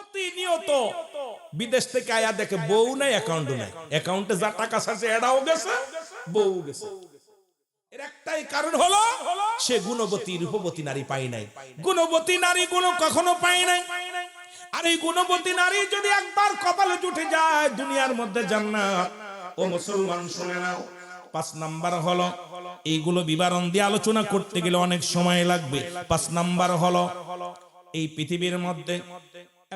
প্রতিনিয়ত বিদেশ থেকে আয়া দেখে বউ নাই, অ্যাকাউন্ট নাই, অ্যাকাউন্টে যা টাকা আছে এটাও গেছে, বউ গেছে। এর একটাই কারণ হলো সে গুণবতী রূপবতী নারী পাই নাই। গুণবতী নারী গুণ কখনো পাই নাই। আর এই গুণবতী নারী যদি একবার কপালে জুটে যায় দুনিয়ার মধ্যে জান্নাত। ও মুসলমান শুনে নাও, 5 নাম্বার হলো, এইগুলো বিবরণ দিয়ে আলোচনা করতে গেলে অনেক সময় লাগবে। 5 নাম্বার হলো এই পৃথিবীর মধ্যে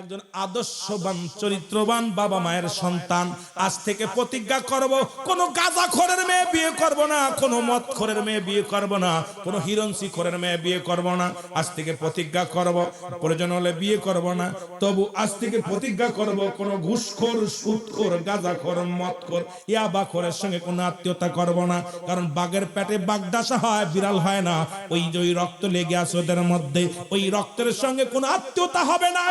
একজন আদর্শবান চরিত্রবান বাবা মায়ের সন্তান। আজ থেকে প্রতিজ্ঞা করব, কোন গাঁজাখোরের মেয়ে বিয়ে করব না, কোন মদখোরের মেয়ে বিয়ে করব না, কোন হিরণসিখোরের মেয়ে বিয়ে করব না। আজ থেকে প্রতিজ্ঞা করব, প্রয়োজন হলে বিয়ে করব না, তবু আজ থেকে প্রতিজ্ঞা করব কোন ঘুষখোর, সুদখোর, গাঁজাখোর, মদখোর, ইয়াবাখোরের সঙ্গে কোনো আত্মীয়তা করব না। কারণ বাঘের পেটে বাগদাসা হয়, বিড়াল হয় না। ওই যে ওই রক্ত লেগে আছে ওদের মধ্যে, ওই রক্তের সঙ্গে কোনো আত্মীয়তা হবে না।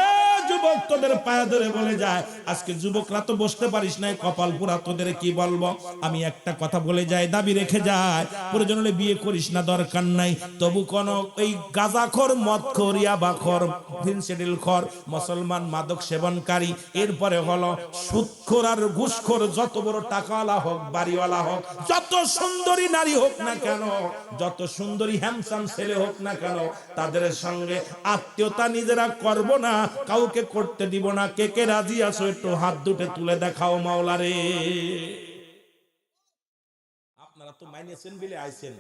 যুবক তোদের পায়ে ধরে বলে যায়, আজকে যুবকরা তো বসতে পারিস নাই, কপাল পুরা, তোদের কি বলবো। আমি একটা কথা বলে যাই, দাবি রেখে যায়, প্রয়োজন হলে বিয়ে করিস না, দরকার নাই। তবু কোন এই গাঁজাখোর, মদখোর, ইয়াবাখোর, ফেন্সিডিলখোর, মুসলমান মাদক সেবনকারী, এরপরে হলো সুদখোর আর ঘুষখোর, যত বড় টাকাওয়ালা হোক, বাড়িওয়ালা হোক, যত সুন্দরী নারী হোক না কেন, যত সুন্দরী হ্যান্ডসাম ছেলে হোক না কেন, তাদের সঙ্গে আত্মীয়তা নিজেরা করব না, কাউকে করতে দিব না। কে কে রাজি আছো একটু হাত দুটো তুলে দেখাও মাওলা রে। আপনারা তো মাইনেছেন বলে আইছেন,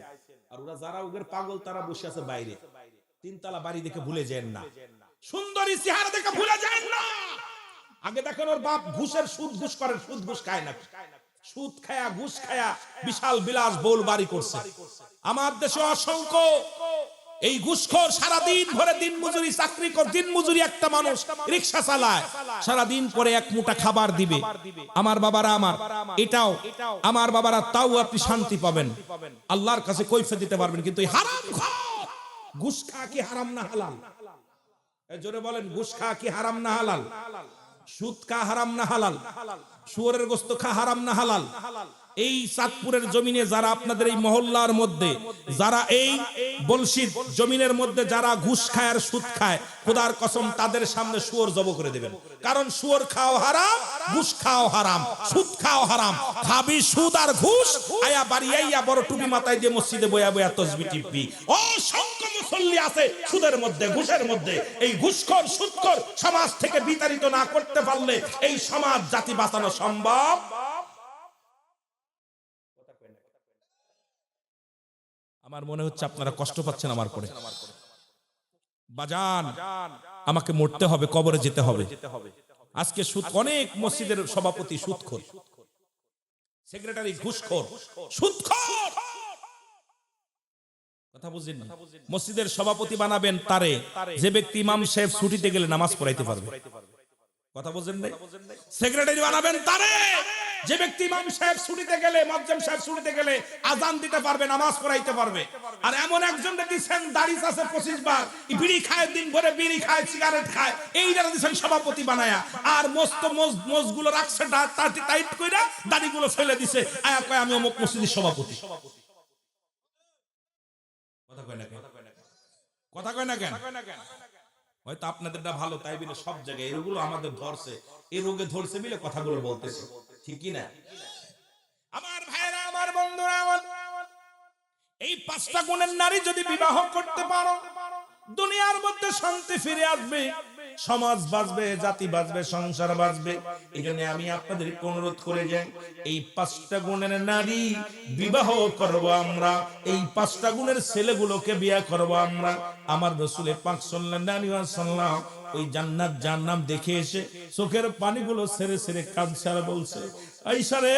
আর ওরা যারা ওদের পাগল তারা বসে আছে বাইরে। 3 তলা বাড়ি দেখে ভুলে যান না, সুন্দরী চেহারা দেখে ভুলে যান না। আগে দেখেন ওর বাপ ঘুষের সুদ ঘুষ করে, সুদ ঘুষ খায় না, সুদ খায়া ঘুষ খায়া বিশাল বিলাস বহুল বাড়ি করছে। আমার দেশে অসংখ্য এই ঘুষখোর সারাদিন ভরে দিন মজুরি চাকরি করে, দিন মজুরি একটা মানুষ রিকশা চালায়, সারাদিন পরে এক মুঠা খাবার দিবে। আমার বাবারা, আমার এটাও আমার বাবারা, তাও আপনি শান্তি পাবেন, আল্লাহর কাছে কৈফিয়ত দিতে পারবেন। কিন্তু এই হারামখোর ঘুষ খাওয়া কি হারাম না হালাল? জোরে বলেন, ঘুষ খাওয়া কি হারাম না হালাল? সুদ খাওয়া হারাম না হালাল? শুয়োরের গোশত খাওয়া হারাম না হালাল? এই চাঁদপুরের জমিনে যারা, আপনাদের এই মহল্লার মধ্যে যারা, এই বলশিদ জমিনের মধ্যে যারা ঘুষ খায় আর সুদ খায়, খোদার কসম তাদের সামনে শুয়োর জব করে দেবেন। কারণ শুয়োর খাও হারাম, ঘুষ খাও হারাম, সুদ খাও হারাম। খাবি সুদ আর ঘুষ, আয়া বাড়ি আইয়া বড় টুপি মাথায় দিয়ে মসজিদে বয়া বয়া তসবি টিপবি। ও সংখ্য মুসল্লি আছে সুদের মধ্যে, ঘুষের মধ্যে। এই ঘুষখোর, সুদখোর সমাজ থেকে বিতাড়িত না করতে পারলে এই সমাজ জাতি বাঁচানো সম্ভব। আমার মনে হচ্ছে আপনারা কষ্ট পাচ্ছেন আমার পরে। বাজান, আমাকে মরতে হবে, কবরে যেতে হবে। আজকে সুদ, অনেক মসজিদের সভাপতি সুদখোর, সেক্রেটারি ঘুষখোর, সুদখোর। কথা বুঝেন? মসজিদের সভাপতি বানাবেন তারে যে ব্যক্তি ইমাম সাহেব ছুটিতে গেলে নামাজ পড়াইতে পারবে। কথা বুঝেন নাই? সেক্রেটারি বানাবেন তারে যে ব্যক্তি ইমাম সাহেব ছুটিতে গেলে, মুয়াজ্জিম সাহেব ছুটিতে গেলে আজান দিতে পারবে, নামাজ পড়াইতে পারবে। আর এমন একজন দিচ্ছেন দাড়ি আছে 25 বার, বিড়ি খায়, দিন ভরে বিড়ি খায়, সিগারেট খায়, এইটার দিচ্ছেন সভাপতি বানায়া। আর মস্ত মোজগুলো রাখছে টাইট কইরা, দাড়িগুলো ফেলে দিছে, আয়া কয় আমি অমুক মসজিদের সভাপতি। কথা কয় না কেন? কথা কয় না কেন? হয়তো আপনাদেরটা ভালো, তাই বলে সব জায়গায় এগুলো আমাদের ধরছে, এই রোগে ধরছে বলে কথাগুলো বলতেছে, ঠিক কি না? আমার ভাইরা, আমার বন্ধুরা, আমার এই 5টা গুণের নারী যদি বিবাহ করতে পারো, দুনিয়ার মধ্যে শান্তি ফিরে আসবে, সমাজ বাঁচবে, জাতি বাঁচবে, সংসার বাঁচবে। এজন্য আমি আপনাদের অনুরোধ করে যাই, এই 5টা গুণের নারী বিবাহ করব আমরা, এই 5টা গুণের ছেলেগুলোকে বিয়ে করব আমরা। আমার রাসূল পাক সাল্লাল্লাহু আলাইহি ওয়াসাল্লাম ওই জান্নাত জাহান্নাম দেখে এসে চোখের পানিগুলো ছেড়ে ছেড়ে কাঁদছে আর বলছে, আয়েশা রে,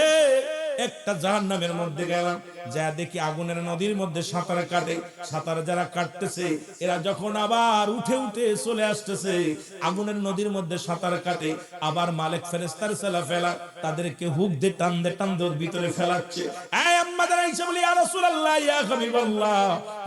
একটা জাহান্নামের মধ্যে গেলাম, যা দেখি আগুনের নদীর মধ্যে সাঁতার কাটে। সাঁতার যারা কাটতেছে এরা যখন আবার উঠে উঠে চলে আসতেছে, আগুনের নদীর মধ্যে সাঁতার কাটে, আবার মালিক ফেরেশতার ফেলা তাদেরকে হুক দিয়ে টান দিয়ে ভিতরে ফেলাচ্ছে। এই আম্মাদের এসে বলি ইয়া রাসূলুল্লাহ ইয়া হাবিবাল্লাহ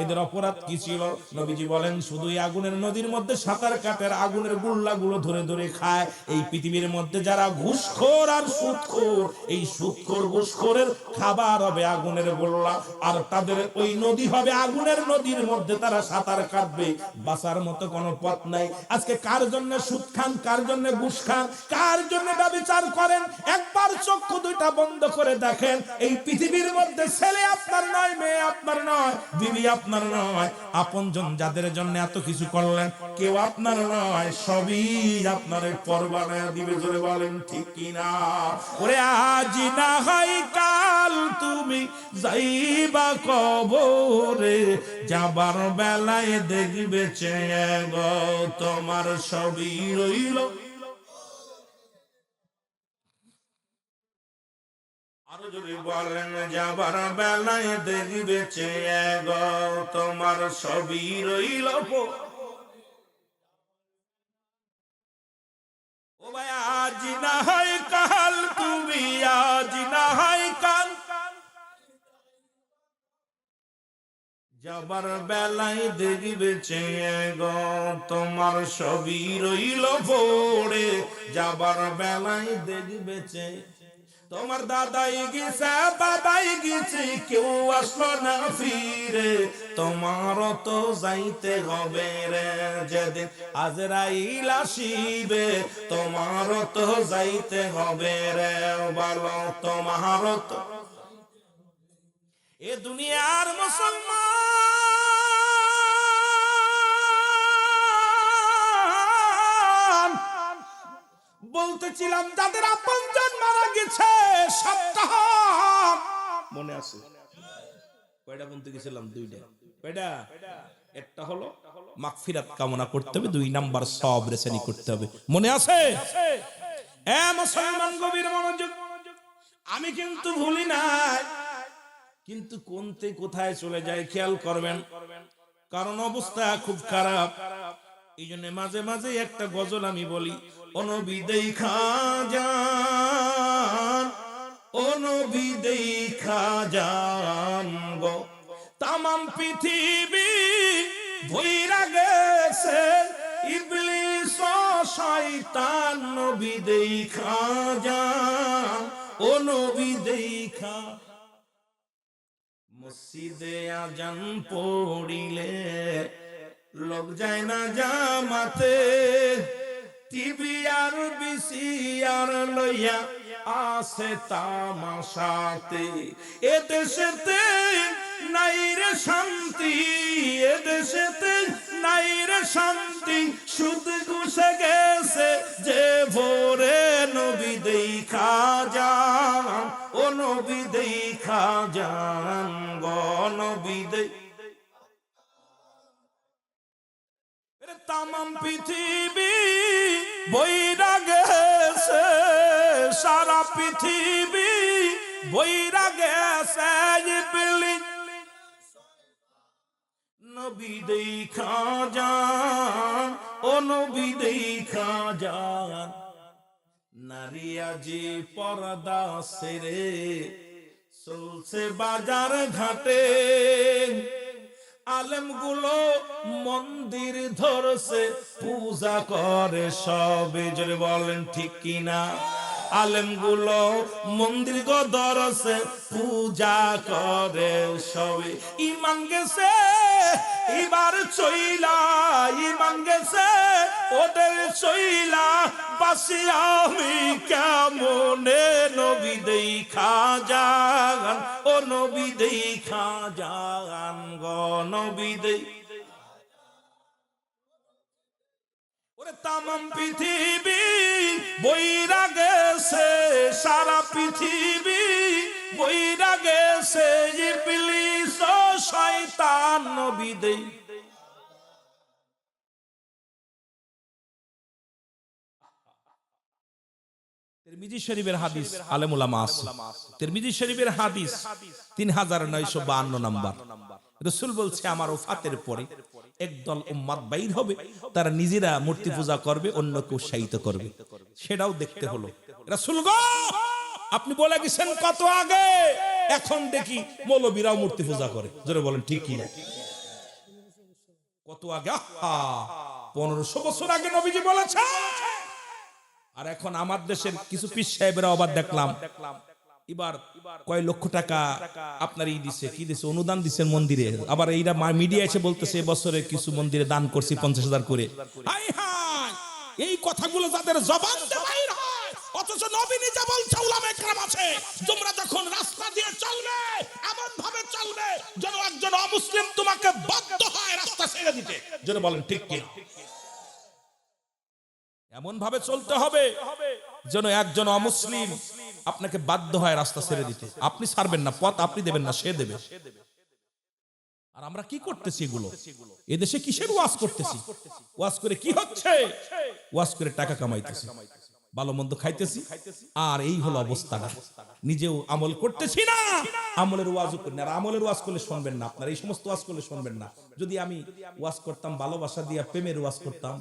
এদের অপরাধ কি ছিল? নবীজি বলেন শুধু এই আগুনের নদীর মধ্যে সাঁতার কাটে আর আগুনের গুল্লাগুলো ধরে ধরে খায়। এই পৃথিবীর মধ্যে যারা ঘুষখোর আর সুদখোর, এই সুদখোর ঘুষখোরের খাবার হবে আগুনের গোল্লা, আর তাদের ওই নদী হবে আগুনের নদীর মধ্যে তারা সাঁতার কাটবে, বাঁচার মতো কোনো পথ নাই। আজকে কার জন্য সুদ খান, কার জন্য ঘুষ খান, কার জন্য ব্যভিচার করেন, একবার চক্ষু দুইটা বন্ধ করে দেখেন। এই পৃথিবীর মধ্যে ছেলে আপনার নয়, মেয়ে আপনার নয়, বিবি আপনার নয়, আপনজন যাদের জন্য এত কিছু করলেন কেউ আপনার নয়, সবই আপনার পরবানা দিবে। জোরে বলেন ঠিক কিনা? ওরে আজ না হয় কাল তুমি যাইবা কবরে, যাবার বেলায় দেখবে চেয়ে গো তোমার সবই রইল। আরো যদি বলেন যাবার বেলায় দেখবে চেয়ে গো তোমার সবই রইল। ও ভাই আজ না হয় কাল তুমি, আজ না হয় কাল, যাবার বেলায় দেখবে চেয়ে গো তোমার সবই রইল পড়ে, যাবার বেলায় দেখবে চেয়ে। তোমার দাদাই গেছে বাবাই গেছে কেউ আসলো না ফিরে, তোমারও তো যাইতে হবে রে যেদিন আজরাইল আসিবে, তোমারও তো যাইতে হবে রে বলো তোমারও তো। এ দুনিয়ার মুসলমান বলতেছিলাম যাদের আপনজন মারা গেছে সপ্তাহ মনে আছে? কয়টা বলতে গেছিলাম? দুইটা। কয়টা? একটা হলো মাগফিরাত কামনা করতে হবে, দুই নাম্বার সবর রেসানি করতে হবে। মনে আছে? এ মুসলমান গভীর মনোযোগ, আমি কিন্তু ভুলি নাই, কিন্তু কোনতে কোথায় চলে যায় খেয়াল করবেন, কারণ অবস্থা খুব খারাপ। এই জন্য মাঝে মাঝে একটা গজল আমি বলি, ও নবী দেখা যান, ও নবী দেখা যান গো তামাম পৃথিবী ভইরা গেছে ইবলিস ও শয়তান, নবী দেখা যান, ও নবী দেখা। মসজিদে আজান পড়িলে লোক যায় না জামাতে, টিভি আর বিসিআর লইয়া আছে তামাশাতে। এ দেশেতে নাই রে শান্তি, এ দেশেতে নাই রে শান্তি, সুদ ঘুষে গেছে যে ভোরে, নবী দেখা যান, ও নবী দেখা যান গো নবী দেখা। তামাম পৃথিবী বইরা গেছে, সারা পৃথিবী বইরা গেছে ইবলিস, নবী দেখা যান, ও নবী দেখা যান। নারী আজি পর্দা ছেড়ে চলছে বাজার ঘাটে, আলেমগুলো মন্দির ধরছে পূজা করে সবে। জোরে বলেন ঠিক কিনা? আলেমগুলো মন্দির গো ধরছে পূজা করে সবে। ইমান গেছে এবার চইলা, ইমান গেছে ওদের চইলা, বাসি আমি কেমনে, নবী দেখা যান, ও নবী দেখা যান গো নবী দেখা। ওরে তামাম পৃথিবী বইরা গেছে, সারা পৃথিবী বইরা গেছে ইবলিস ও শয়তান, নবী দেখা। তিরমিজি শরীফের হাদিস, আলেম উলামা আছে, তিরমিজি শরীফের হাদিস 3952 নাম্বার। রাসূল বলছে আমার ওফাতের পরে একদল উম্মত বাইর হবে, তারা নিজেরা মূর্তি পূজা করবে, অন্যকে উৎসাহিত করবে। সেটাও দেখতে হলো। রাসূল গো আপনি বলে গেছেন কত আগে, এখন দেখি মৌলবীরাও মূর্তি পূজা করে। জোরে বলেন ঠিক কি না? কত আগে 1500 বছর আগে নবীজি বলেছে। আর এখন আমার দেশের কিছু পীর সাহেবেরা আবার দেখলাম এবার কয় লক্ষ টাকা আপনার ই দিছে, কি দিছে, অনুদান দিছে মন্দিরে। আবার এইরা মিডিয়া এসে বলতেছে এবছরে কিছু মন্দিরে দান করছি 50,000 করে। হাই হাই, এই কথাগুলো যাদের জবান দিয়ে বাইর হয়, অথচ নবী নিজে বলছে উলামায়ে কেরাম আছে, তোমরা যখন রাস্তা দিয়ে চলবে এমন ভাবে চলবে যেন একজন অমুসলিম তোমাকে বাধ্য হয় রাস্তা ছেড়ে দিতে। যেন বলেন ঠিক কি? এমন ভাবে চলতে হবে যেন একজন অমুসলিম আপনাকে বাধ্য হয় রাস্তা ছেড়ে দিতে। আপনি ছাড়বেন না, পথ আপনি দেবেন না, সে দেবে। আর আমরা কি করতেছি? এগুলো এদেশে কিসের ওয়াজ করতেছি? ওয়াজ করে কি হচ্ছে? ওয়াজ করে টাকা কামাইতেছি, ভালো মন্দ খাইতেছি, আর এই হলো অবস্থাটা। নিজেও আমল করতেছি না, আমলের ওয়াজও করি না। আর আমলের ওয়াজ করলে শুনবেন না, আপনার এই সমস্ত ওয়াজ করলে শুনবেন না। যদি আমি ওয়াজ করতাম ভালোবাসা দিয়া, প্রেমের ওয়াজ করতাম,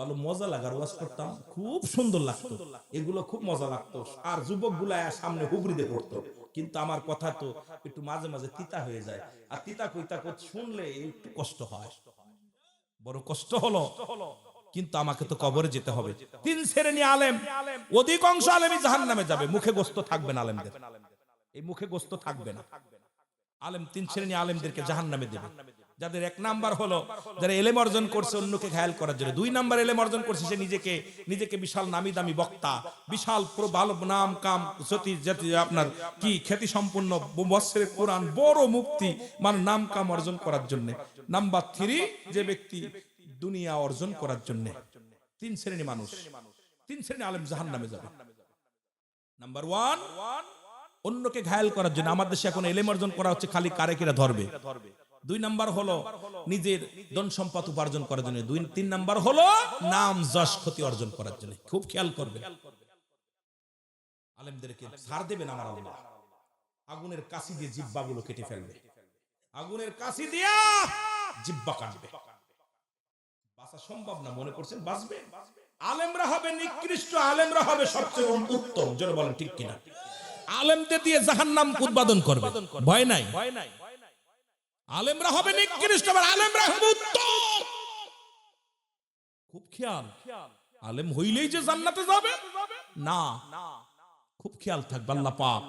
ভালো মজা লাগার ওয়াজ করতাম, খুব সুন্দর লাগতো, এগুলো খুব মজা লাগতো। আর যুবক গুলা সামনে হুবড়িতে পড়তো। কিন্তু আমার কথা তো একটু মাঝে মাঝে তিতা হয়ে যায়। আর তিতা কইতা শুনলে একটু কষ্ট হয়, বড় কষ্ট হলো। কিন্তু আমাকে তো কবরে যেতে হবে। 3 শ্রেণী আলেম, অধিকাংশ আলেমই জাহান্নামে যাবে। মুখে গোস্ত থাকবে না আলেমদের, এই মুখে গোস্ত থাকবে না। আলেম 3 শ্রেণী আলেমদেরকে জাহান্নামে দেবে। যাদের 1 নাম্বার হলো যারা ইলম অর্জন করছে অন্যকে ঘায়েল করার জন্য। 2 নাম্বার ইলম অর্জন করছে সে নিজেকে বিশাল নামি দামি বক্তা, বিশাল ভালো নাম কাম জাতি আপনার কি খ্যাতি সম্পন্ন মুফাসসির কোরআন, বড় মুফতি, মানে নাম কাম অর্জন করার জন্য। নাম্বার 3 যে ব্যক্তি দুনিয়া অর্জন করার জন্য। 3 শ্রেণী মানুষ, 3 শ্রেণী আলেম জাহান্নামে যাবে। নাম্বার 1 অন্যকে ঘায়েল করার জন্য। আমাদের দেশে এখন ইলম অর্জন করা হচ্ছে খালি কারেকিরা ধরবে। 2 নাম্বার হলো নিজের ধন সম্পদ উপার্জন করার জন্য। 3 নাম্বার হলো নাম যশ খ্যাতি অর্জন করার জন্য। খুব খেয়াল করবেন, আলেমদেরকে ছাড় দেবেন আমার আল্লাহ। আগুনের কাশি দিয়ে জিহ্বাগুলো কেটে ফেলবে, আগুনের কাশি দিয়ে জিহ্বা কাটবে। বাঁচা সম্ভব না মনে করছেন বাঁচবে? আলেমরা হবে নিকৃষ্ট, আলেমরা হবে সবচেয়ে উত্তম। যেন বলেন ঠিক কিনা? আলেমদের দিয়ে জাহান্নাম উৎপাদন করবে, ভয় নাই। আলেমরা হবে নিকৃষ্ট, আর আলেমরা হবে উত্তম। খুব খেয়াল, আলেম হইলেই যে জান্নাতে যাবে না, খুব খেয়াল থাকবে। আল্লাহ পাক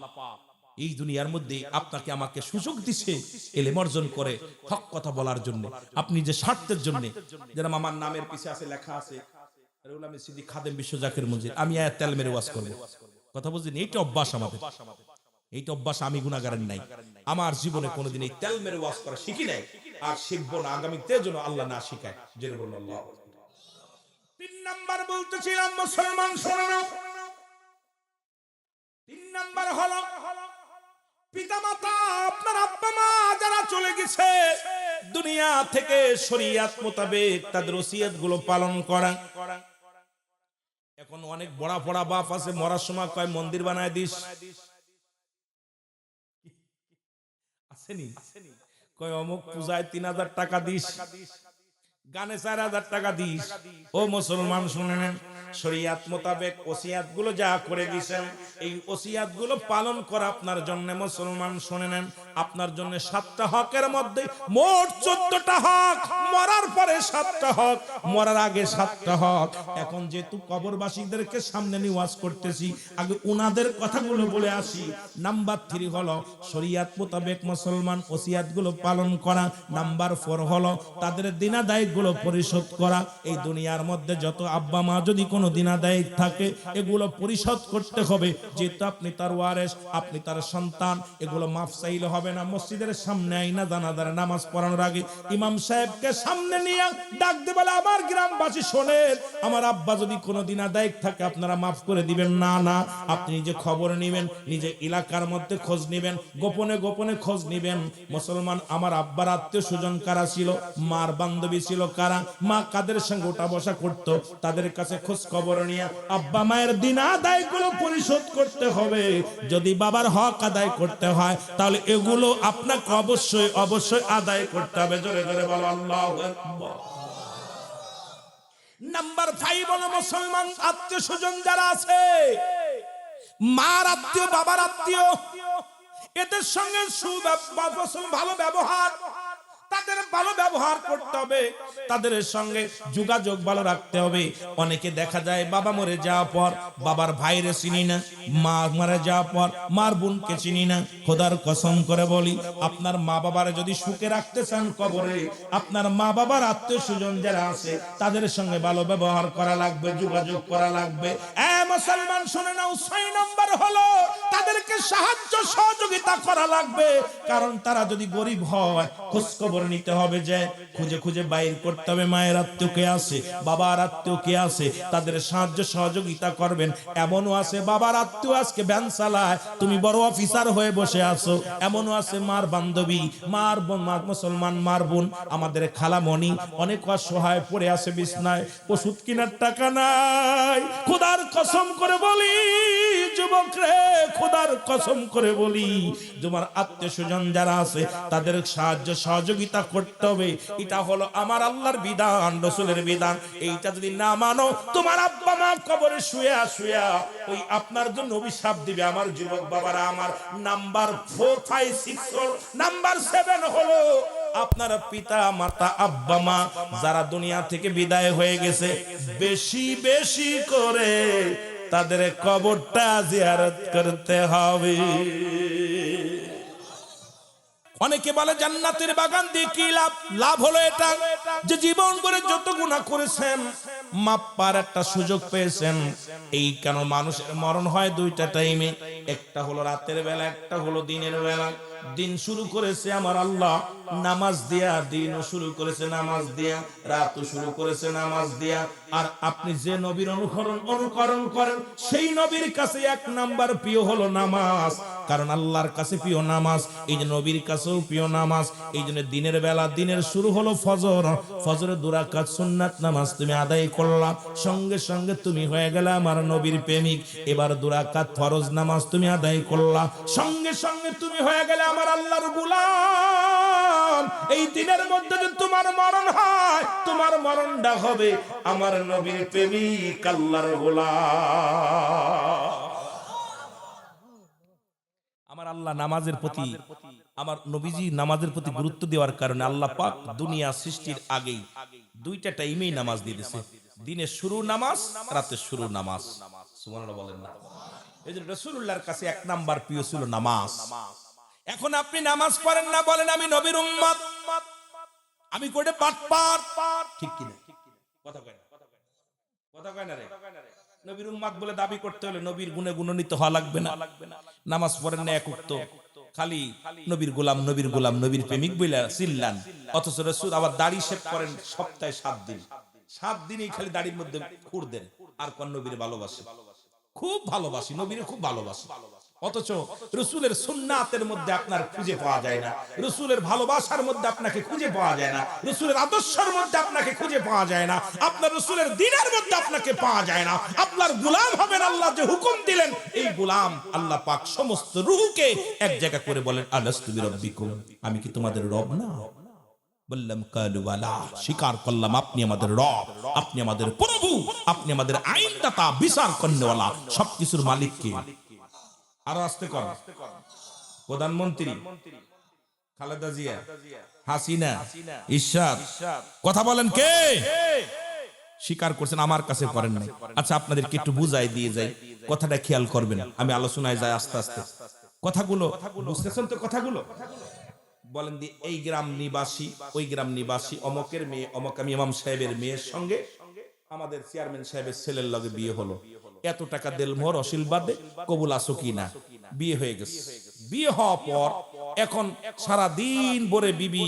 এই দুনিয়ার মধ্যে আপনাকে আমাকে সুযোগ দিছে ইলম অর্জন করে হক কথা বলার জন্য, আপনি যে স্বার্থের জন্য। যেরকম আমার নামের পিছে আছে লেখা আছে উলামা সিদ্দিক খাদেম বিশ্ব জাকির মঞ্জিল, আমি আয়াত তেল মেরে ওয়াজ করব। কথা বুঝলেন? এইটা অভ্যাস আমাদের, এইটা অভ্যাস আমি গুনাহগারের নাই। আমার জীবনে কোনোদিন এই তেল মেরে ওয়াজ করা শিখি নাই, আর শিখবো না আগামীতে, যেন আল্লাহ না শিখায়। জেনে বলুন আল্লাহ। 3 নাম্বার বলতেছিলাম মুসলমান শোনো না। 3 নাম্বার হলো পিতামাতা, আপনার আব্বা মা যারা চলে গেছে দুনিয়া থেকে, শরীয়ত মোতাবেক তাদের ওসিয়ত গুলো পালন করা। এখন অনেক বড় বড় বাপ আছে, মরার সময় কয় মন্দির বানায় দিস, আসেনি? কয় অমুক পূজায় 3000 টাকা দিস, গানে 4000 টাকা দিস। ও মুসলমান শুনে নেন, শরীয়ত মোতাবেক ওসিয়াত গুলো যা করে দিয়েছেন, এই ওসিয়াত গুলো পালন করা আপনার জন্য, মুসলমান শুনে নেন, আপনার জন্য 7টা হকের মধ্যে মোট 14টা হক, মরার পরে 7টা হক, মরার আগে 7টা হক। এখন যেহেতু কবরবাসীদেরকে সামনে নিয়ে ওয়াজ করতেছি, আগে উনাদের কথাগুলো বলে আসি। নাম্বার 3 হলো শরীয়ত মোতাবেক মুসলমান ওসিয়াত গুলো পালন করা। নাম্বার 4 হলো তাদের দিনাদায় গুলো পরিশোধ করা। এই দুনিয়ার মধ্যে যত আব্বা মা যদি কোনো দিনাদায় থাকে, এগুলো পরিশোধ করতে হবে। যেহেতু আপনি তার ওয়ারিস, আপনি তার সন্তান, এগুলো মাফ চাইলে হবে না। মসজিদের সামনে আইনা জানাজার নামাজ পড়ানোর আগে ইমাম সাহেবকে সামনে নিয়ে ডাক দিয়ে বলে, আমার গ্রামবাসী শোনেন, আমার আব্বা যদি কোনো দিনাদায় থাকে আপনারা মাফ করে দিবেন। না না, আপনি নিজে খবর নেবেন, নিজে এলাকার মধ্যে খোঁজ নেবেন, গোপনে গোপনে খোঁজ নেবেন। মুসলমান, আমার আব্বার আত্মীয় স্বজন কারা ছিল, মার বান্ধবী ছিল কারা, মা কাদের সঙ্গে ওঠা বসা করতো, তাদের কাছে খোঁজ খবর নিয়ে আব্বা মায়ের দিন আদায় গুলো পরিশোধ করতে হবে। যদি বাবার হক আদায় করতে হয় তাহলে এগুলো আপনাকে অবশ্যই অবশ্যই আদায় করতে হবে। জোরে জোরে বলো আল্লাহু আকবার। নাম্বার 5 হলো মুসলমান আত্মীয় স্বজন যারা আছে, মার আত্মীয়, বাবার আত্মীয়, এদের সঙ্গে ভালো ব্যবহার, তাদের ভালো ব্যবহার করতে হবে, তাদের সঙ্গে যোগাযোগ ভালো রাখতে হবে। অনেকে দেখা যায় বাবা মরে যাওয়ার পর বাবার ভাইরে চিনি না, মা মারা যাওয়ার পর মার বোনকে চিনি না। খোদার কসম করে বলি, আপনার মা বাবার যদি সুখে রাখতে চান কবরে, আপনার মা বাবার আত্মীয় স্বজন যারা আছে তাদের সঙ্গে ভালো ব্যবহার করা লাগবে, যোগাযোগ করা লাগবে। মুসলমান শুনে নাও, 6 নম্বর হলো তাদেরকে সাহায্য সহযোগিতা করা লাগবে। কারণ তারা যদি গরিব হয়, খোঁজ খবর নিতে হবে, যে খুঁজে খুঁজে বাইর করতে হবে মায়ের আত্মীয় কে আছে, বাবার আত্মীয় কে আছে, তাদের সাহায্য সহযোগিতা করবেন। এমনও আছে বাবার আত্মীয় আজকে ভ্যান চালায়, তুমি বড় অফিসার হয়ে বসে আছো। এমনও আছে মার বান্ধবী, মার বোন, মুসলমান মার বোন, আমাদের খালামণি অনেক অসহায় পড়ে আছে বিছনায়, ওষুধ কেনার টাকা নাই। খোদার কসম করে বলি যুবক রে, খোদার কসম করে বলি, তোমার আত্মীয় স্বজন যারা আছে তাদের সাহায্য সহযোগিতা করতে হবে। এটা হলো আমার আল্লাহর বিধান, রাসূলের বিধান। এইটা যদি না মানো, তোমার আব্বা মা কবরে শুয়ে শুয়ে ওই আপনার জন্য অভিশাপ দিবে। আমার যুবক বাবারা, আমার নাম্বার 4, 5, 6, নাম্বার 7 হলো আপনার পিতা মাতা, আব্বা মা যারা দুনিয়া থেকে বিদায় হয়ে গেছে, বেশি বেশি করে তাদের কবরটা জিয়ারত করতে হবে। অনেকে বলে জান্নাতের বাগান দিয়ে কি লাভ? লাভ হলো এটা যে জীবন করে যত গুনাহ করেছেন মাপবার একটা সুযোগ পেয়েছেন। এই কেন মানুষের মরণ হয় দুইটা টাইমে, একটা হলো রাতের বেলা, একটা হলো দিনের বেলা। দিন শুরু করেছে আমার আল্লাহ নামাজ দিয়া, দিনও শুরু করেছে নামাজ দিয়া, রাতও শুরু করেছে নামাজ দিয়া। আর আপনি যে নবীর অনুকরণ করেন, সেই নবীর কাছে 1 নাম্বার প্রিয় হলো নামাজ। কারণ আল্লাহর কাছে প্রিয় নামাজ, এই যে নবীর কাছেও প্রিয় নামাজ। এই জন্য দিনের বেলা, দিনের শুরু হলো ফজর, ফজরের 2 রাকাত সুন্নাত নামাজ তুমি আদায় করলা, সঙ্গে সঙ্গে তুমি হয়ে গেলে আমার নবীর প্রেমিক। এবার 2 রাকাত ফরজ নামাজ তুমি আদায় করলা, সঙ্গে সঙ্গে তুমি হয়ে গেলে আমার আল্লাহর গোলাম। এই দিনের মধ্যে যদি তোমার মরণ হয়, তোমার মরণটা হবে আমার নবীর প্রেমিক, আল্লাহর গোলাম। আমার আল্লাহ নামাজের প্রতি, আমার নবীজি নামাজের প্রতি গুরুত্ব দেওয়ার কারণে আল্লাহ পাক দুনিয়া সৃষ্টির আগেই 2টা টাইমেই নামাজ দিয়ে দিয়েছে। দিনের শুরু নামাজ, রাতের শুরু নামাজ। সুবহানাল্লাহ বলেন না? এই যে রাসূলুল্লাহর কাছে 1 নাম্বার প্রিয় ছিল নামাজ। এখন আপনি নামাজ পড়েন না, বলেন আমি নবীর উম্মত, আমি কোটে বাটপার, ঠিক কি না? কথা কয় না, কথা কয় না রে। নবীর উম্মত বলে দাবি করতে হলে নবীর গুণে গুণান্বিত হওয়া লাগবে না। নামাজ পড়েন না এক ওয়াক্ত, খালি নবীর গোলাম, নবীর গোলাম, নবীর প্রেমিক বইলা চিল্লান। অথচ রাসূল আবার দাড়ি শেভ করেন সপ্তাহে 7 দিন, 7 দিনই খালি দাড়ির মধ্যে খুর দেন। আর কোন নবীর ভালোবাসে, খুব ভালোবাসি, নবীর খুব ভালোবাসি। অথচ রাসূলের সুন্নাতের মধ্যে আপনার খুঁজে পাওয়া যায় না, রাসূলের ভালোবাসার মধ্যে আপনাকে খুঁজে পাওয়া যায় না, রাসূলের আদর্শের মধ্যে আপনাকে খুঁজে পাওয়া যায় না, আপনার রাসূলের দ্বীনের মধ্যে আপনাকে পাওয়া যায় না। আপনার গোলাম হবেন, আল্লাহ যে হুকুম দিলেন এই গোলাম। আল্লাহ পাক সমস্ত রূহকে এক জায়গা করে বলেন, আলাস্তু বিরাব্বিকুম, আমি কি তোমাদের রব না? বললাম কালু ওয়ালা, স্বীকার করলাম আপনি আমাদের রব, আপনি আমাদের প্রভু, আপনি আমাদের আইনদাতা, বিচার করনেওয়ালা, সবকিছুর মালিক কে? আরো আসতে কর, প্রধানমন্ত্রী খালেদা জিয়া, হাসিনা, ইরশাদ, কথা বলেন কে? স্বীকার করছেন, আমার কাছে করেন নাই। আচ্ছা আপনাদেরকে একটু বুঝাই দিয়ে যাই, কথাটা খেয়াল করবেন, আমি আলোচনায় যাই আস্তে আস্তে। কথাগুলো বুঝতেছেন তো? কথাগুলো বলেন দি, এই গ্রাম নিবাসী, ওই গ্রাম নিবাসী, অমকের মেয়ে, অমক আমি ইমাম সাহেবের মেয়ের সঙ্গে আমাদের চেয়ারম্যান সাহেবের ছেলের লগে বিয়ে হলো, এত টাকা দেলমোহর আশীর্বাদে কবুল আছো কিনা? বিয়ে হয়ে গেছে। বিয়ে হওয়ার পর এখন সারা দিন ভরে বিবি,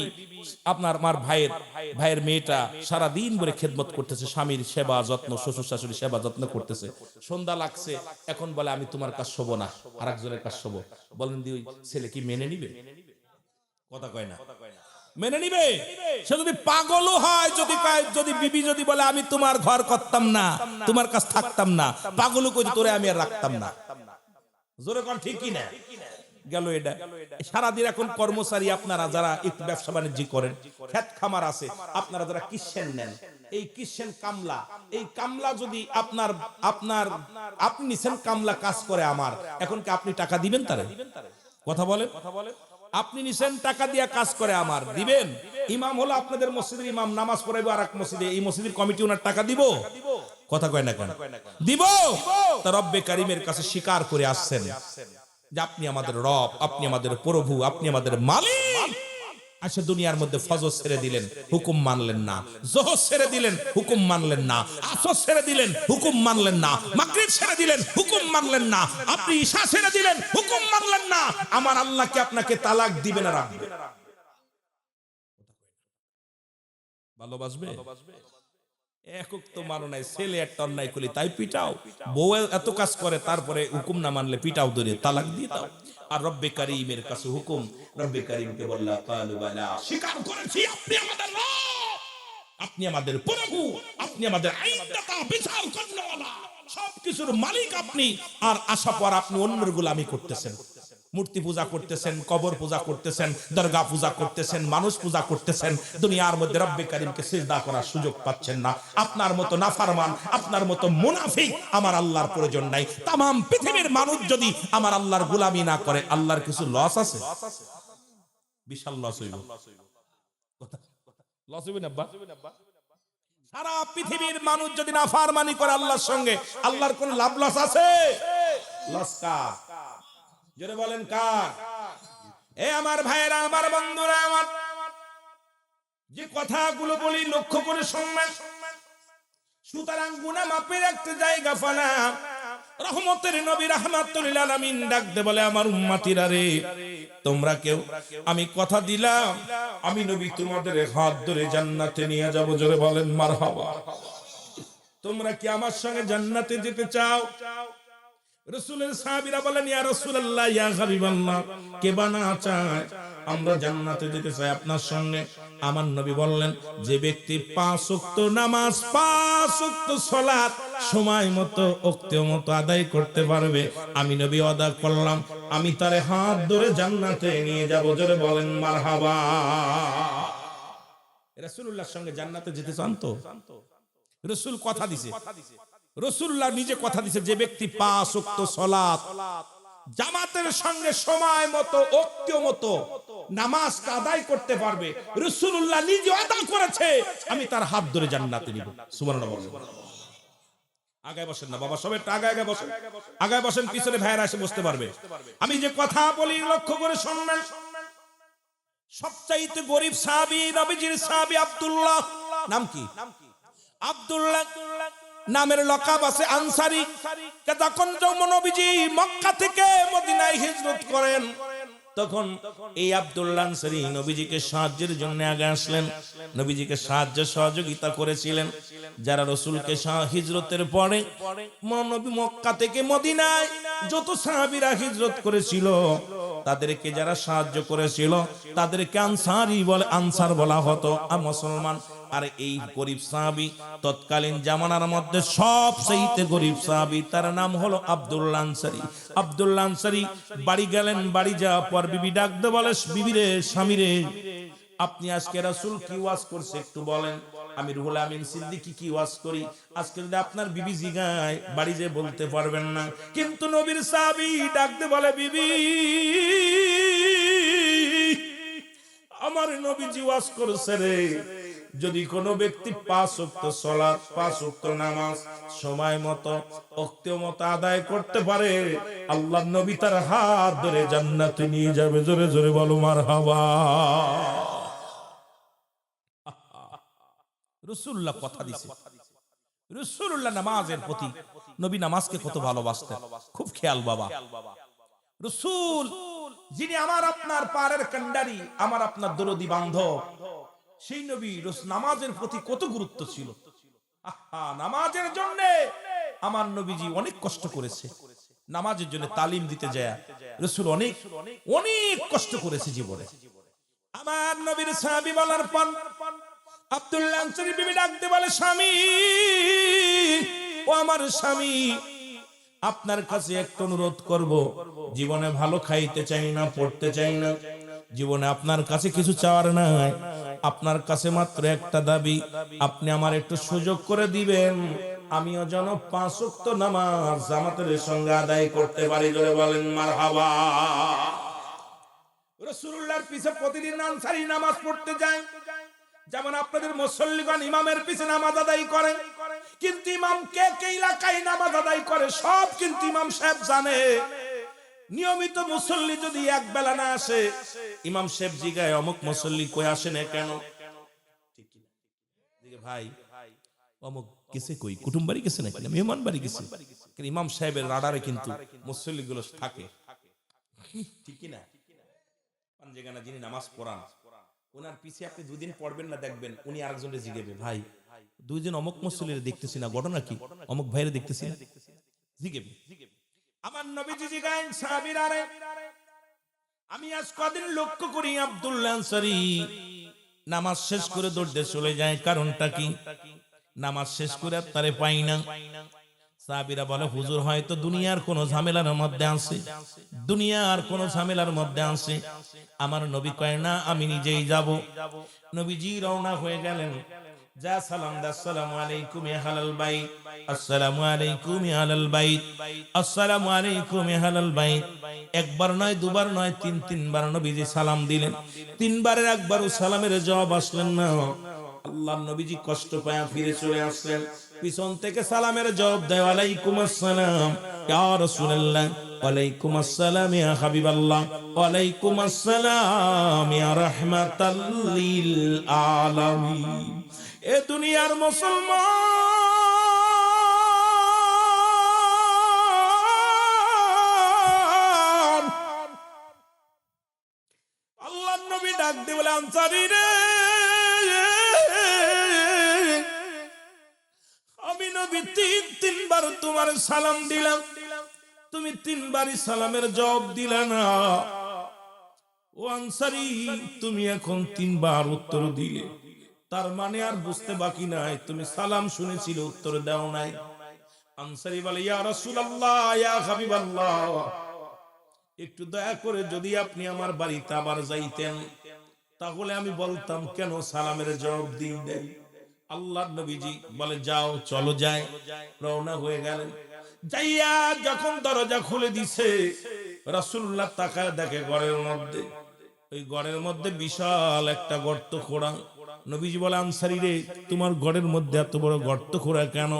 আপনার আমার ভাইয়ের মেয়েটা সারা দিন ভরে খেদমত করতেছে, স্বামীর সেবা যত্ন, শ্বশুর শাশুড়ি সেবা যত্ন করতেছে। সন্ধ্যা লাগছে, এখন বলে আমি তোমার কাজ শোবো না, আরেকজনের কাজ শোবো। বলেন দি ওই ছেলে কি মেনে নিবে? কথা কয় না, মেনে নিবে? সে যদি পাগলও হয়, যদি বিবি যদি বলে আমি তোমার ঘর করতাম না, তোমার কাছে থাকতাম না, পাগলও কই তোরে আমি আর রাখতাম না, জোরে কোন ঠিক কি না? গেল এটা। সারাদিন এখন কর্মচারী আপনারা যারা একটু ব্যবসা বাণিজ্য করেন, ক্ষেত খামার আছে, আপনারা যারা কিসেন নেন, এই কিসেন কামলা, এই কামলা যদি আপনি নিছেন কামলা কাজ করে আমার, এখন কি আপনি টাকা দিবেন তারে? কথা বলেন। আপনি নিছেন টাকা দিয়ে কাজ করে আমার দিবেন, ইমাম হলো আপনাদের মসজিদের ইমাম, নামাজ পড়াইবো আর এক মসজিদে, এই মসজিদের কমিটি ওনার টাকা দিব? কথা কয় না কেন? দিব। তা রব্বে কারিমের কাছে স্বীকার করে আসছেন যে আপনি আমাদের রব, আপনি আমাদের প্রভু, আপনি আমাদের মালিক। আচ্ছা, দুনিয়ার মধ্যে ফজর ছেড়ে দিলেন, হুকুম মানলেন না। যোহর ছেড়ে দিলেন, হুকুম মানলেন না। আসর ছেড়ে দিলেন, হুকুম মানলেন না। মাগরিব ছেড়ে দিলেন, হুকুম মানলেন না। আপনি ঈশা ছেড়ে দিলেন, হুকুম মানলেন না। আমার আল্লাহ কি আপনাকে তালাক দিবে না রাখবে? ভালোবাসবে? একক তো মানো নাই, ছেলে একটা অন্যায় করলি তাই পিটাও, বউ এত কাজ করে তারপরে হুকুম না মানলে পিটাও, ধরে তালাক দিয়ে দাও। আর রব্বে কারীমের কাছে হুকুম, রব্বে কারীমকে বললা কালু বালা, স্বীকার করেছি আপনি আমাদের রব, আপনি আমাদের প্রভু, আপনি আমাদের আইনদাতা, বিচার করনেওয়ালা, সবকিছুর মালিক আপনি। আর আশা পর আপনি অন্যের গোলামি করতেছেন, মূর্তি পূজা করতেছেন, কবর পূজা করতেছেন, দরগা পূজা করতেছেন, মানুষ পূজা করতেছেন। দুনিয়ার মধ্যে রব্বে কারীমকে সিজদা করার সুযোগ পাচ্ছেন না। আপনার মতো নাফরমান, আপনার মতো মুনাফিক আমার আল্লাহর প্রয়োজন নাই। তামাম পৃথিবীর মানুষ যদি আমার আল্লাহর গোলামি না করে, আল্লাহর কিছু লস আছে? বিশাল লস হইব। লস হইবে না? সারা পৃথিবীর মানুষ যদি নাফরমানি করে আল্লাহর সঙ্গে, আল্লাহর কোন লাভ লস আছে? লস কার? জোরে বলেন কার? এ আমার ভাইয়েরা, আমার বন্ধুরা, আমার যে কথাগুলো বলি লক্ষ্য করে শুনবেন। সুতরাং গুনাহ মাপের একটা জায়গা ফালা, রহমতের নবী রাহমাতুল লিল আলামিন ডাকতে বলে, আমার উম্মতিরা রে, তোমরা কেউ, আমি কথা দিলাম আমি নবী তোমাদের হাত ধরে জান্নাতে নিয়ে যাব। জোরে বলেন মারহাবা। তোমরা কি আমার সঙ্গে জান্নাতে যেতে চাও? রাসূলের সাহাবীরা বলেন, ইয়া রাসূলুল্লাহ, ইয়া হাবিবাল্লাহ, কে বানা চায় আমরা জান্নাতে যেতে চাই আপনার সঙ্গে। আমার নবী বললেন, যে ব্যক্তি 5 ওয়াক্ত নামাজ, 5 ওয়াক্ত সালাত সময় মতো ওয়াক্তের মতো আদায় করতে পারবে, আমি নবী ওয়াদা করলাম আমি তারে হাত ধরে জান্নাতে নিয়ে যাব। জোরে বলেন মারহাবা। রাসূলুল্লাহর সঙ্গে জান্নাতে যেতে চান তো? রাসূল কথা দিয়েছে, রাসূলুল্লাহ নিজে কথা দিয়েছে, যে ব্যক্তি 5 ওয়াক্ত সালাত জামাতের সঙ্গে সময় মতো ওয়াক্ত মতো নামাজটা আদায় করতে পারবে, রাসূলুল্লাহ নিজে আদায় করেছে, আমি তার হাত ধরে জান্নাতে নিব। সুবহানাল্লাহ বলেন। আগায় বসেন না বাবা, সবাই আগায় আগায় বসেন, আগায় বসেন, পিছনে ভাইরা এসে বসতে পারবে। আমি যে কথা বলি লক্ষ্য করে শুনবেন। সবচাইতে গরীব সাহাবী, নবীজির সাহাবী আব্দুল্লাহ। নাম কি? আব্দুল্লাহ নামের লকাব আছে আনসারী। যখন নবীজি মক্কা থেকে মদিনায় হিজরত করেন, তখন এই আব্দুল্লাহ আনসারী নবীজিকে সাহায্যের জন্য আগে আসলেন, নবীজিকে সাহায্য সহযোগিতা করেছিলেন। যারা রাসূলকে হিজরতের পরে নবী মক্কা থেকে মদিনায় যত সাহাবীরা হিজরত করেছিল, তাদেরকে যারা সাহায্য করেছিল তাদেরকে আনসারী বলে, আনসার বলা হতো, আর মুসলমান। আর এই গরীব সাহাবী, তৎকালীন জামানার মধ্যে সবচেয়ে গরীব সাহাবী, তার নাম হলো আব্দুল্লাহ আনসারী। আব্দুল্লাহ আনসারী বাড়ি গেলেন, বাড়ি যাওয়ার পর বিবি ডাকতে বলে, বিবি রে, স্বামী রে, আপনি আজকে রাসূল কি ওয়াজ করছে একটু বলেন। আমি রুহুল আমিন সিদ্দিকী কি ওয়াজ করি, আজকে যদি আপনার বিবি জিগায় বাড়ি যে বলতে পারবেন না। কিন্তু নবীর সাহাবী ডাকতে বলে, বিবি, আমার নবীজি ওয়াজ করেছে রে, যদি কোনো ব্যক্তি 5 ওয়াক্ত সালাত, 5 ওয়াক্ত নামাজ সময় মতো ওয়াক্তের মতো আদায় করতে পারে, আল্লাহর নবী তার হাত ধরে জান্নাতে নিয়ে যাবে। জোরে জোরে বলো মারহাবা। রাসূলুল্লাহ কথা দিয়েছে। রাসূলুল্লাহ নামাজের প্রতি, নবী নামাজকে কত ভালোবাসতেন, খুব খেয়াল বাবা। রাসূল যিনি আমার আপনার পারের কান্ডারি, আমার আপনার দরদি বান্ধব, সেই নবী নামাজের প্রতি কত গুরুত্ব ছিল। নামাজের জন্য আমার নবীজি অনেক কষ্ট করেছে, নামাজের জন্য তালিম দিতে যায় রাসূল অনেক অনেক কষ্ট করেছে জীবনে। আমার নবীর সাহাবী বলার পর আব্দুল্লাহ আনসারী বিবি ডাকতে বলে, স্বামী, ও আমার স্বামী, আপনার কাছে একটা অনুরোধ করব। জীবনে ভালো খাইতে চাই না, পড়তে চাই না, জীবনে আপনার কাছে কিছু চাওয়ার নাই, আপনার কাছে মাত্র একটা দাবি, আপনি আমার একটু সুযোগ করে দিবেন, আমিও যেন 5 ওয়াক্ত নামাজ জামাতের সঙ্গে আদায় করতে পারি। জোরে বলেন মারহাবা। রাসূলুল্লাহর পিছে প্রতিদিন আনসারী নামাজ পড়তে যায়, যেমন আপনাদের মুসল্লিগণ ইমামের পিছে নামাজ আদায় করে, কিন্তু ইমাম কে কে এলাকায় নামাজ আদায় করে সব কিন্তু ইমাম সাহেব জানে। নিয়মিত মুসল্লি যদি এক বেলা না আসে, ইমাম সাহেব জিগায় অমুক মুসল্লি কই আসে না কেন? ঠিক কি না? ভাই অমুক গেছে কই, কুটুম বাড়ি গেছে নাকি, মেহমান বাড়ি গেছে? ইমাম সাহেবের রাডারে কিন্তু মুসল্লিগুলো থাকে, ঠিক কি না? যেখানে যিনি নামাজ পড়ান ওনার পিছে আপনি দুদিন পড়বেন না, দেখবেন উনি আরেকজনের জিজ্ঞেবে, ভাই দুইজন অমুক মুসল্লির দেখতেছি না, ঘটনা কি? অমুক ভাইরে দেখতেছি না, জিজ্ঞেবে। আমার নবীজি জিগায়েন সাহাবীরা, রে আমি আজ কদিন লক্ষ্য করি আব্দুল্লাহ আনসারী নামাজ শেষ করে দৌড়তে চলে যায়, কারণটা কি? নামাজ শেষ করে আর তারে পাই না। সাহাবীরা বলে, হুজুর হয়তো দুনিয়ার কোন ঝামেলার মধ্যে আছে, দুনিয়ার কোন ঝামেলার মধ্যে আছে। আমার নবী কয় না, আমি নিজেই যাব। নবীজি রওনা হয়ে গেলেন, যা সালাম দা, আসসালামু আলাইকুম ইয়া আহলাল বাইত, আসসালামু আলাইকুম ইয়া আহলাল বাইত, আসসালামু আলাইকুম ইয়া আহলাল বাইত। একবার নয়, দুবার নয়, তিনবার নবীজি সালাম দিলেন। তিনবারের একবারও সালামের জবাব আসলেন না। আল্লাহর নবীজি কষ্ট পায়া ফিরে চলে আসলেন, পিছন থেকে সালামের জবাব দেয়, ওয়ালাইকুম আসসালাম ইয়া রাসূলুল্লাহ, ওয়ালাইকুম আসসালাম ইয়া হাবিবাল্লাহ, ওয়ালাইকুম আসসালাম ইয়া রাহমাতাল লিল আলামিন। এ দুনিয়ার মুসলমান, আল্লাহর নবী ডাক দিয়ে বলে, আনসারী রে, আমি নবী তিনবার তোমার সালাম দিলাম, তুমি তিনবারই সালামের জবাব দিলা না। ও আনসারী, তুমি এখন তিনবার উত্তর দিলে, তার মানে আর বুঝতে বাকি নাই তুমি সালাম শুনেছিলে, উত্তর দাও নাই। আনসারী বলে, ইয়া রাসূলুল্লাহ, ইয়া হাবিবাল্লাহ, একটু দয়া করে যদি আপনি আমার বাড়িতে আবার যাইতেন, তাহলে আমি বলতাম কেন সালামের জবাব দিই নাই। আল্লাহর নবীজি বলে, যাও, চলো যাই। রওনা হয়ে গেলেন। যাইয়া যখন দরজা খুলে দিছে, রাসূলুল্লাহ তাকায় দেখে ঘরের মধ্যে, ওই ঘরের মধ্যে বিশাল একটা গর্ত খোঁড়া। নবীজি বলে, আনসারী রে, তোমার ঘরের মধ্যে এত বড় গর্ত খোঁড়া কেন?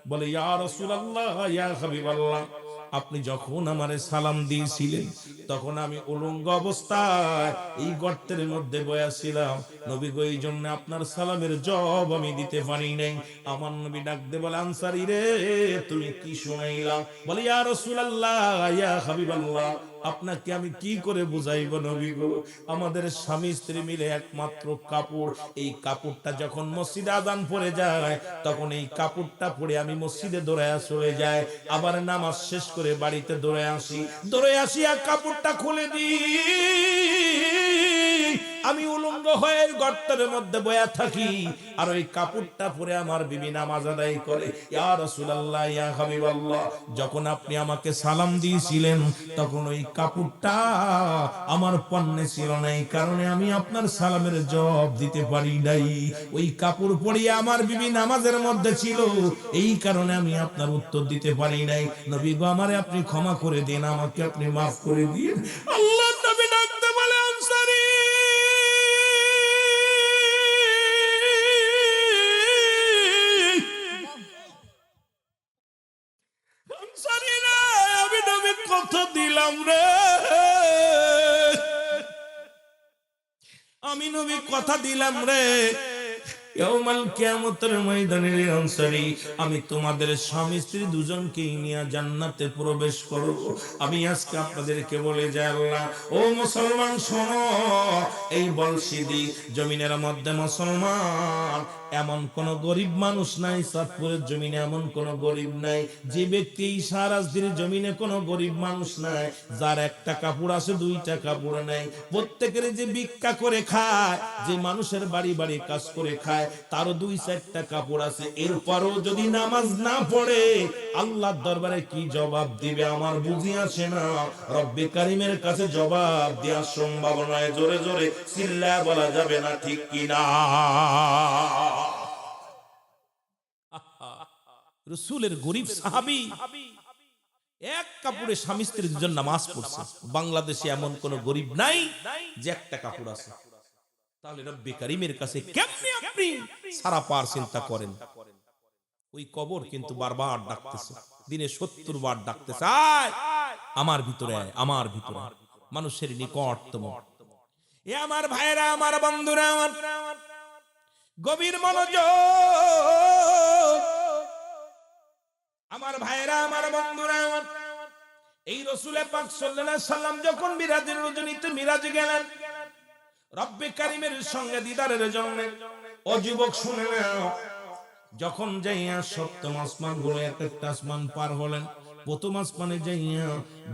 বলে, ইয়া রাসূলুল্লাহ, ইয়া হাবিবাল্লাহ, আপনি যখন আমারে সালাম দিয়েছিলেন তখন আমি উলঙ্গ অবস্থায় এই গর্তের মধ্যে বসেছিলাম, নবী গো, এই জন্য আপনার সালামের জবাব আমি দিতে পারি নাই। আমার নবী ডাক দিয়ে বলে, আনসারী রে, তুমি কি শুনাইলা? বলে, ইয়া রাসূলুল্লাহ, ইয়া হাবিবাল্লাহ, আপনাকে আমি কি করে বুঝাইব নবী গো, আমাদের স্বামী স্ত্রী মিলে একমাত্র কাপড়, এই কাপড়টা যখন মসজিদে আযান পড়ে যায় তখন এই কাপড়টা পরে আমি মসজিদে দৌড়ায়া চলে যাই, আবার নামাজ শেষ করে বাড়িতে দৌড়ে আসি আর কাপড়টা খুলে দিই, আমি উলঙ্গ হয়ে গর্তের মধ্যে বয়া থাকি, আর ওই কাপড়টা পরে আমার বিবি নামাজ আদায় করে। ইয়া রাসূলুল্লাহ, ইয়া হাবিবাল্লাহ, যখন আপনি আমাকে সালাম দিয়েছিলেন তখন ওই কাপড়টা আমার পণ্যে ছিল না, এই কারণে আমি আপনার সালামের জবাব দিতে পারি নাই। ওই কাপড় পরিয়ে আমার বিবি নামাজের মধ্যে ছিল, এই কারণে আমি আপনার উত্তর দিতে পারি নাই। নবী গো, আমারে আপনি ক্ষমা করে দিন, আমাকে আপনি মাফ করে দিন। আল্লাহর নবী ডাকতে বলে, আনসারী, আনসারী রে, আমি নবী কথা দিলাম রে, আমি নবী কথা দিলাম রে, ইয়াউমাল কিয়ামতের ময়দানে রে আনসারী, আমি তোমাদের স্বামী স্ত্রী দুজনকেই নিয়ে জান্নাতে প্রবেশ করব। আমি আজকে আপনাদেরকে বলে যাই, আল্লাহ, ও মুসলমান শোনো, এই বলশিদি জমিনের মধ্যে মুসলমান এমন কোন গরিব মানুষ নাই, সাতপুরের জমিনে এমন কোন গরিব নাই, যে ব্যক্তি সারাজদির জমিনে কোন গরিব মানুষ নাই যার একটা কাপড় আছে, দুইটা কাপড় নাই। প্রত্যেকের যে ভিক্ষা করে খায়, যে মানুষের বাড়ি বাড়ি কাজ করে খায়, তারও দুই চারটা কাপড় আছে, এরপরও যদি নামাজ না পড়ে আল্লাহর দরবারে কি জবাব দিবে আমার বুঝি আসে না। রব্বে কারিমের কাছে জবাব দেওয়ার সম্ভাবনায় জোরে জোরে চিল্লায়া বলা যাবে না, ঠিক কিনা? রাসূলের গরীব সাহাবী এক কাপড়ে স্বামী স্ত্রী দুজন নামাজ পড়ছে। বাংলাদেশে এমন কোন গরিব নাই যে একটা কাপড় আছে। তাহলে রব্বে কারীমের কাছে কেমনে আপনি সারা পার চিন্তা করেন? ওই কবর কিন্তু বারবার ডাকতেছে, দিনে 70 বার ডাকতেছে, আয় আমার ভিতরে আয়, আমার ভিতরে। মানুষের নিকটতম। এ আমার ভাইরা, আমার বন্ধুরা, আমার গভীর মনোযোগ। আমার ভাইরা, আমার বন্ধুরা, আমার এই রাসূল পাক সাল্লাল্লাহু আলাইহি সাল্লাম যখন মিরাজের রজনীতে মিরাজে গেলেন রব্বে কারীমের সঙ্গে দিদারের জন্য, ও যুবক শুনে নাও, যখন যাইয়া সপ্তম আসমান গুলো এক একটা আসমান পার হলেন, প্রথম আসমানে যাইয়া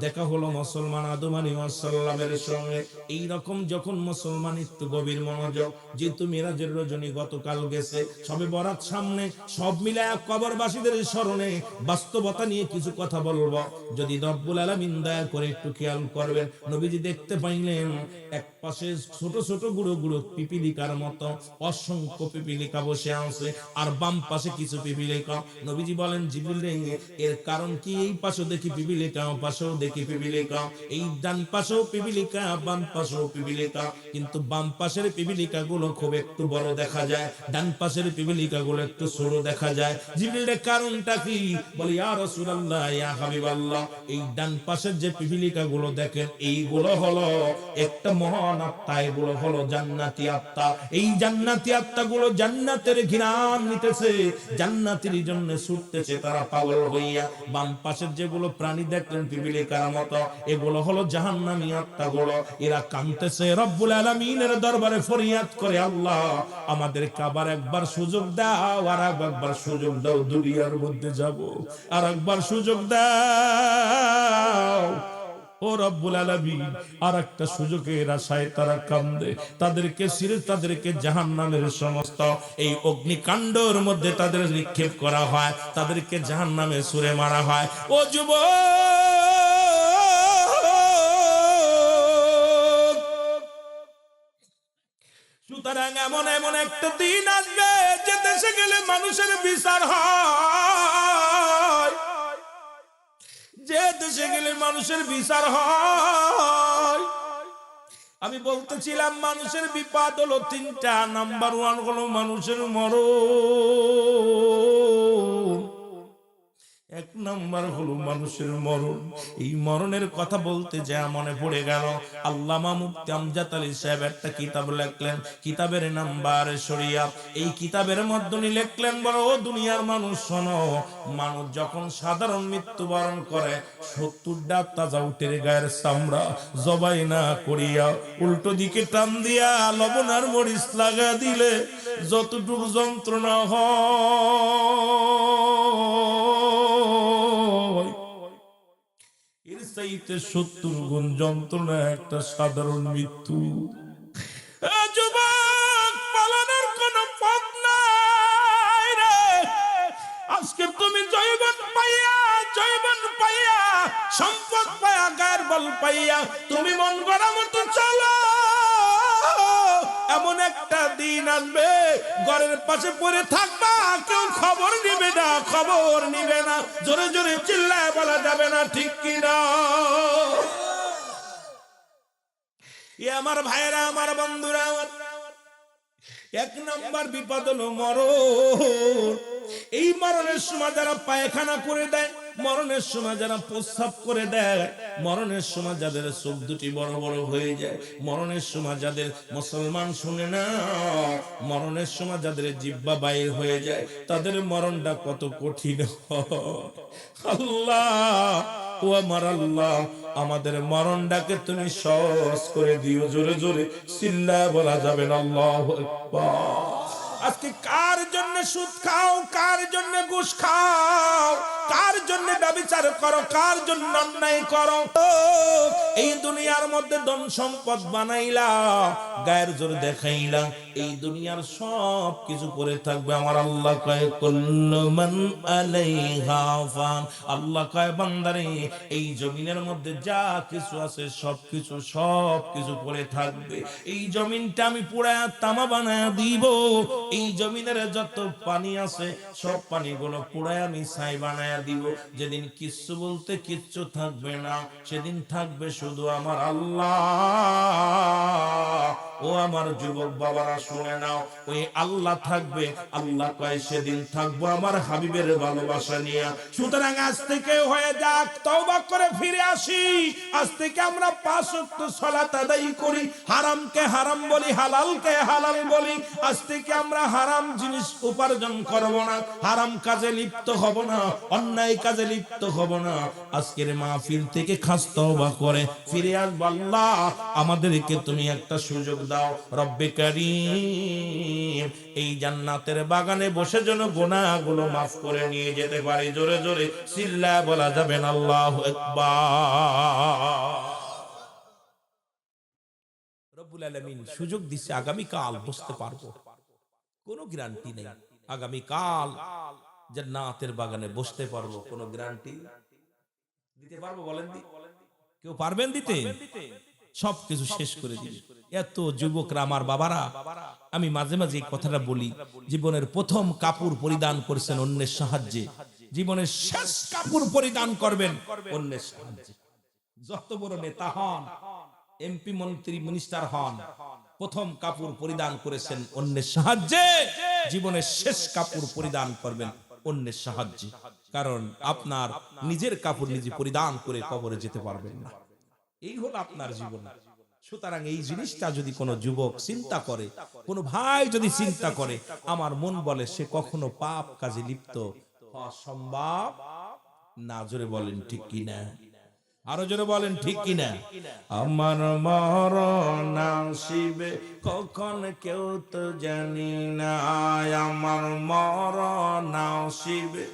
দেখা হলো মুসলমান আদম আলাইহিস সালামের সঙ্গে। এই রকম যখন মুসলমান একটু গভীর মনোযোগ, যেহেতু মিরাজের রজনী গতকাল গেছে, সবে বরাত সামনে, সব মিলায়া কবরবাসীদের স্মরণে বাস্তবতা নিয়ে কিছু কথা বলবো। যদি রব্বুল আলামিন দয়া করে একটু খেয়াল করবেন, নবীজি দেখতে পাইলেন এক পাশে ছোট ছোট গুঁড়ো গুঁড়ো পিপিলিকার মতো অসংখ্য পিপিলিকা বসে আছে, আর বাম পাশে কিছু পিপিলিকা। নবীজি বলেন, জিবরিল এর কারণ কি? এই পাশেও দেখি পিপিলিকা, পাশেও দেখি পিপিলিকা, এই ডান পাশেও পিপিলিকা, বাম পাশেও পিপিলিকা, কিন্তু বাম পাশের পিপিলিকা গুলো খুব একটু বড় দেখা যায়, ডান পাশের পিপিলিকা গুলো একটু ছোট দেখা যায়। জিবরিলের কারণটা কি? বলে, ইয়া রাসূলুল্লাহ, ইয়া হাবিবাল্লাহ, এই ডান পাশের যে পিপিলিকা গুলো দেখেন, এইগুলো হলো একটা মহান আত্মা, এগুলো হলো জান্নাতি আত্মা। এই জান্নাতি আত্মা গুলো জান্নাতের ঘ্রাণ নিতেছে, জান্নাতের জন্য ছুটতেছে তারা পাগল হইয়া। বাম পাশের যেগুলো প্রাণী দেখলেন পিপিলিকার মতো, এগুলো হলো জাহান্নামী আত্মা গুলো, এরা কাঁদতেছে, রব্বুল আলামিনের দরবারে ফরিয়াদ করে, আল্লাহ আমাদেরকে আবার একবার সুযোগ দাও, আর একবার সুযোগ দাও, দুনিয়ার মধ্যে যাব, আর একবার সুযোগ দাও। ও রব্বুল আলামিন, আর একটা সুযোগের আশায় তারা কান্দে, তাদেরকে জাহান্নামের সমস্ত এই অগ্নিকাণ্ডের মধ্যে তাদের নিক্ষেপ করা হয়, তাদেরকে জাহান্নামে ছুঁড়ে মারা হয়। ও যুবক, সুতরাং এমন এমন একটা দিন আসবে যে দেশে গেলে মানুষের বিচার হয়, যে দেশে গেলে মানুষের বিচার হয়। আমি বলতেছিলাম মানুষের বিপদ হলো তিনটা। নাম্বার 1 হলো মানুষের মরণ, 1 নাম্বার হলো মানুষের মরণ। এই মরণের কথা বলতে যা মনে পড়ে গেল, আল্লামা মুফতি আমজাদ আলী সাহেব একটা কিতাব লিখলেন, কিতাবের নাম বারে শরিয়া। এই কিতাবের মধ্যে লিখলেন, বড় ও দুনিয়ার মানুষ শোনো, মানুষ যখন সাধারণ মৃত্যুবরণ করে 70টা তাজা উটের গায়ের চামড়া জবাই না করিয়া উল্টো দিকে টান দিয়া লবণ আর মরিচ লাগা দিলে যতটুকু যন্ত্রণা হয়, এর চাইতে 70 গুণ যন্ত্রণা একটা সাধারণ মৃত্যু। যুবক, পালানোর কোন পথ নাই রে। আজকে তুমি জয়বন পাইয়া, সম্পদ পাইয়া, গায়ের বল পাইয়া তুমি মন গড়া মতো চলো, এমন একটা দিন আসবে ঘরের পাশে পড়ে থাকবা, কেউ খবর নিবে না, জোরে জোরে চিল্লায় বলা যাবে না, ঠিক কিনা? আমার ভাইরা, আমার বন্ধুরা, 1 নাম্বার বিপদ হলো মরণ। এই মরণের সময় যারা পায়খানা করে দেয়, মরণের সময় যারা প্রস্রাব করে দেয়, মরণের সময় যাদের চোখ দুটি বড় বড় হয়ে যায়, মরণের সময় যাদের, মুসলমান শুনে না, মরণের সময় যাদের জিহ্বা বাইর হয়ে যায়, তাদের মরণটা কত কঠিন হয়। আল্লাহ, ও আমার আল্লাহ, আমাদের মরণটাকে তুমি সহজ করে দিও। জোরে জোরে চিল্লায় বলা যাবে না, আল্লাহু আকবার। আজকে কার জন্য সুদ খাও, কার জন্য ঘুষ খাও, কার জন্য ব্যভিচার করো, কার জন্য অন্যায় করো, এই দুনিয়ার মধ্যে ধন সম্পদ বানাইলা, গায়ের জোর দেখাইলা, এই দুনিয়ার সব কিছু পড়ে থাকবে। আমার আল্লাহ কয় কুল্লু মান আলাইহা ফান, আল্লাহ কয় বান্দারে এই জমিনের মধ্যে যা কিছু আছে সব কিছু পড়ে থাকবে। এই জমিনটা আমি পুরায়া তামা বানায়া দিব। এই জমিনের যত পানি আছে সব পানিগুলো পুরায়া আমি ছাই বানায়া দিব। যেদিন কিচ্ছু বলতে কিচ্ছু থাকবে না, সেদিন থাকবে শুধু আমার আল্লাহ। ও আমার যুবক বাবারা শুনে নাও, ওই আল্লাহ থাকবে। আল্লাহ কয় সেদিন থাকবো আমার হাবিবের ভালোবাসা নিয়ে। সুতরাং আজ থেকে হয়ে যাক, তওবা করে ফিরে আসি। আজ থেকে আমরা 5 ওয়াক্ত সালাত আদায় করি, হারামকে হারাম বলি, হালালকে হালাল বলি। আজ থেকে আমরা হারাম জিনিস উপার্জন করব না, হারাম কাজে লিপ্ত হব না, অন্যায় কাজে লিপ্ত হব না। আজকের মাহফিল থেকে খাস তওবা করে ফিরে আসব। আল্লাহ আমাদেরকে তুমি একটা সুযোগ দাও রব্বে কারীম, এই জান্নাতের বাগানে বসে যেন গুনাহগুলো maaf করে নিয়ে যেতে পারি। জোরে জোরে চিল্লায় বলা যাবে না আল্লাহু আকবার। রব্বুল আলামিন সুযোগ দিচ্ছে, আগামী কাল বসতে পারবো, কোনো গ্যারান্টি নেই। আগামী কাল জান্নাতের বাগানে বসতে পারবো, কোনো গ্যারান্টি দিতে পারবো? বলেন দি, কেউ পারবেন দিতে? সবকিছু শেষ করে দিবে। এত যুবকরা, আমার বাবারা, আমি মাঝে মাঝে এই কথাটা বলি, জীবনের প্রথম কাপড় পরিধান করেছেন অন্যের সাহায্যে, জীবনের শেষ কাপড় পরিধান করবেন অন্যের সাহায্যে। যত বড় নেতা হন, এমপি, মন্ত্রী, মিনিস্টার হন, প্রথম কাপড় পরিধান করেছেন অন্যের সাহায্যে, জীবনের শেষ কাপড় পরিধান করবেন অন্যের সাহায্যে। কারণ আপনার নিজের কাপড় নিজে পরিধান করে কবরে যেতে পারবেন না। এই হলো আপনার জীবন। সুতরাং এই জিনিসটা যদি কোনো যুবক চিন্তা করে, কোনো ভাই যদি চিন্তা করে, আমার মন বলে সে কখনো পাপ কাজে লিপ্ত হওয়া সম্ভব না। জোরে বলেন ঠিক কিনা? আরো জোরে বলেন ঠিক কিনা? আমার মরণ আসিবে কখন কেউ তো জানি না, আমার মরণ আসিবে।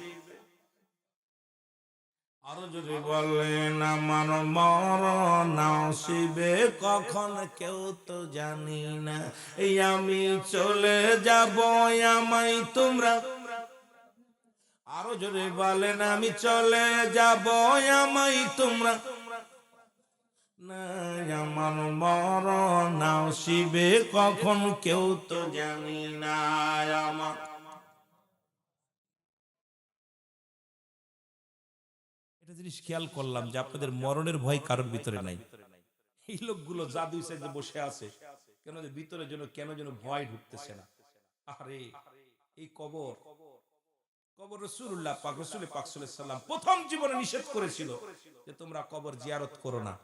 আরো যদি বলেন আমার মরণ আসিবে কখন কেউ তো জানি না, এই আমি চলে যাব আমায় তোমরা। আরো যদি বলেন আমি চলে যাব আমায় তোমরা না, আমার মরণ আসিবে কখন কেউ তো জানি না। আমার জিনিস খেয়াল করলাম যে আপনাদের মরণের ভয় কারোর ভিতরে নাই। এই লোকগুলো জাদু সাইজে বসে আছে কেন, যে ভিতরে যেন কেন যেন ভয় ঢুকতেছে না। আরে এই কবর, কবর রাসূলুল্লাহ পাক, রাসূল পাক সাল্লাল্লাহু আলাইহি সাল্লাম প্রথম জীবনে নিষেধ করেছিল যে তোমরা কবর জিয়ারত করো না।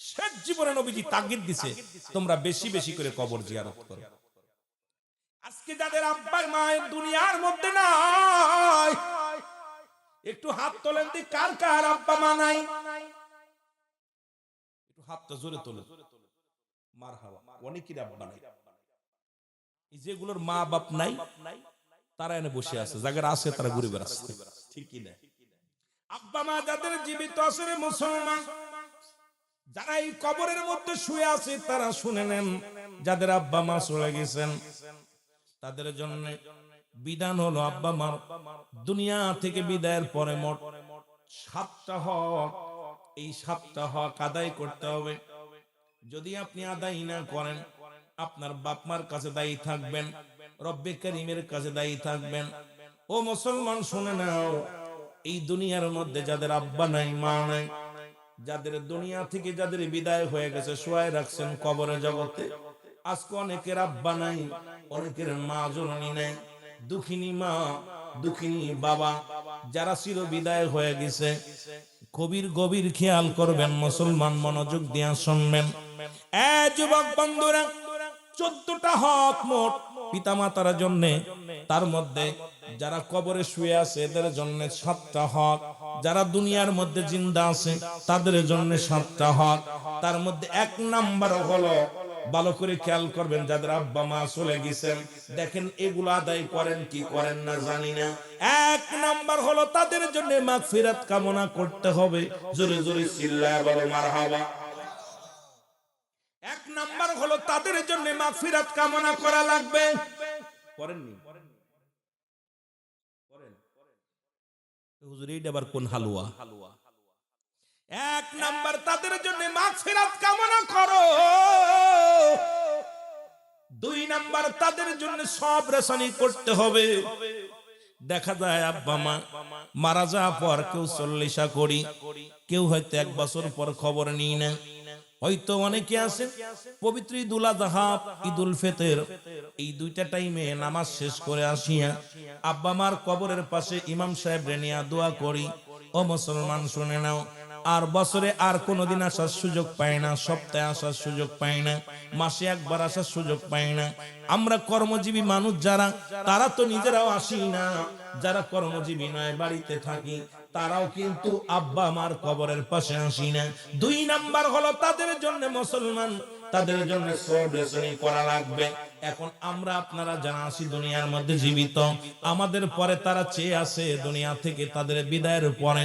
শেষ জীবনে নবীজি তাগিদ দিয়েছে তোমরা বেশি বেশি করে কবর জিয়ারত করো। আজকে যাদের আব্বা মায়ের দুনিয়ার মধ্যে নাই, একটু হাত তোলেন দি, কার কার আব্বা মা নাই? একটু হাতটা জোরে তোলেন। মারহাবা। অনেকের আব্বা নাই। এই যেগুলোর মা বাপ নাই তারা এনে বসে আছে, যাদের আছে তারা ঘুরে বেড়াচ্ছে, ঠিক কি না? আব্বা মা যাদের জীবিত আছে রে মুসলমান, যারা এই কবরের মধ্যে শুয়ে আছে তারা শুনে নেন, যাদের আব্বা মা চলে গেছেন তাদের জন্য বিধান হলো আব্বা মা দুনিয়া থেকে বিদায়ের পরে মোট 7টা হক, এই 7টা হক আদায় করতে হবে। যদি আপনি আদায় না করেন আপনার বাপ মার কাছে দায়ী থাকবেন, রব্বে কারীমের কাছে দায়ী থাকবেন। ও মুসলমান শুনে নাও, এই দুনিয়ার মধ্যে যাদের আব্বা নাই মা নাই, যাদের দুনিয়া থেকে যাদের বিদায় হয়ে গেছে, শোয়ায় রাখছেন কবরে জগতে, আজকে অনেকের আব্বা নাই, অনেকের মা জননী নাই, দুঃখিনী মা দুঃখিনী বাবা যারা চির বিদায় হয়ে গেছে, কবির গভীর খেয়াল করবেন মুসলমান, মনোযোগ দিয়ে শুনবেন। এ যুবক বন্ধুরা, 14টা হক মোট পিতামাতার জন্য, তার মধ্যে যারা কবরে শুয়ে আছে এদের জন্য 7টা হক, যারা দুনিয়ার মধ্যে জিন্দা আছে তাদের জন্য 7টা হক। তার মধ্যে 1 নাম্বার হলো, ভালো করে খেয়াল করবেন, যাদের আব্বা মা চলে গেছেন দেখেন এগুলো আদায় করেন কি করেন না জানি না। 1 নাম্বার হলো তাদের জন্য মাগফিরাত কামনা করতে হবে। জোরে জোরে চিল্লায়া বলো মারহাবা। তাদের জন্য মাগফিরাত কামনা করা লাগবে। করেননি? করেন? হুজুর এইটা আবার কোন হালুয়া? এক নাম্বার তাদের জন্য মাগফিরাত কামনা করো। দুই নাম্বার তাদের জন্য সবর রেশানি করতে হবে। দেখা যায় আব্বা মা মারা যাওয়ার পর কেউ 40 করি, কেউ হয়তো 1 বছর পর খবর নিই না। হয়তো অনেকে আছে পবিত্র ঈদুল আযহা, ঈদুল ফিতর এই দুইটা টাইমে নামাজ শেষ করে আসিয়া আব্বা মার কবরের পাশে ইমাম সাহেব রেনিয়া দোয়া করি। ও মুসলমান শুনে নাও, আর বছরে আর কোনোদিন আসার সুযোগ পায় না, সপ্তাহে আসার সুযোগ পায় না, মাসে একবার আসার সুযোগ পায় না। আমরা কর্মজীবী মানুষ যারা, তারা তো নিজেরাও আসি না। যারা কর্মজীবী নয়, বাড়িতে থাকি, তারাও কিন্তু আব্বা মার কবরের পাশে আসি না। দুই নাম্বার হলো তাদের জন্য মুসলমান, তাদের জন্য সবরেশনী করা লাগবে। এখন আমরা আপনারা যারা আছি দুনিয়ার মধ্যে জীবিত, আমাদের পরে তারা চেয়ে আছে দুনিয়া থেকে তাদের বিদায়ের পরে,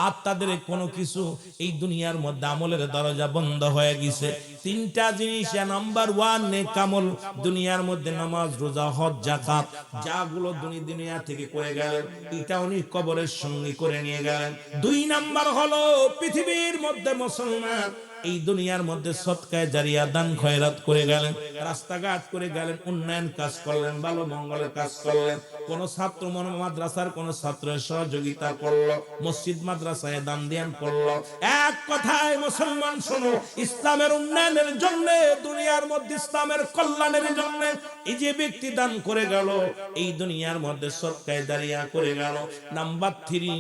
আর তাদের কোনো কিছু এই দুনিয়ার মধ্যে আমলের দরজা বন্ধ হয়ে গেছে। 3টা জিনিস। নাম্বার 1 নেক আমল, দুনিয়ার মধ্যে নামাজ, রোজা, হজ, যাকাত, যাগুলো দুনিয়া থেকে করে গেলেন, এটা উনি কবরের সঙ্গে করে নিয়ে গেলেন। 2 নাম্বার হলো পৃথিবীর মধ্যে মুসলমান এই দুনিয়ার মধ্যে সদকায়ে জারিয়া, দান খয়রাত করে গেলেন, রাস্তাঘাট করে গেলেন, উন্নয়ন কাজ করলেন, ভালো মঙ্গলের কাজ করলেন। কোন ছাত্র মাদ্রাসার কোন ছাত্রের সহযোগিতা করলো, মসজিদ মাদ্রাসায় দান দিয়ান করলো। এক কথায় মুসলমান শোনো, ইসলামের উন্নয়নের জন্য, দুনিয়ার মধ্যে ইসলামের কল্যাণের জন্য এই যে ব্যক্তি দান করে গেল, এই দুনিয়ার মধ্যে সদকায়ে জারিয়া করে গেল। নাম্বার 3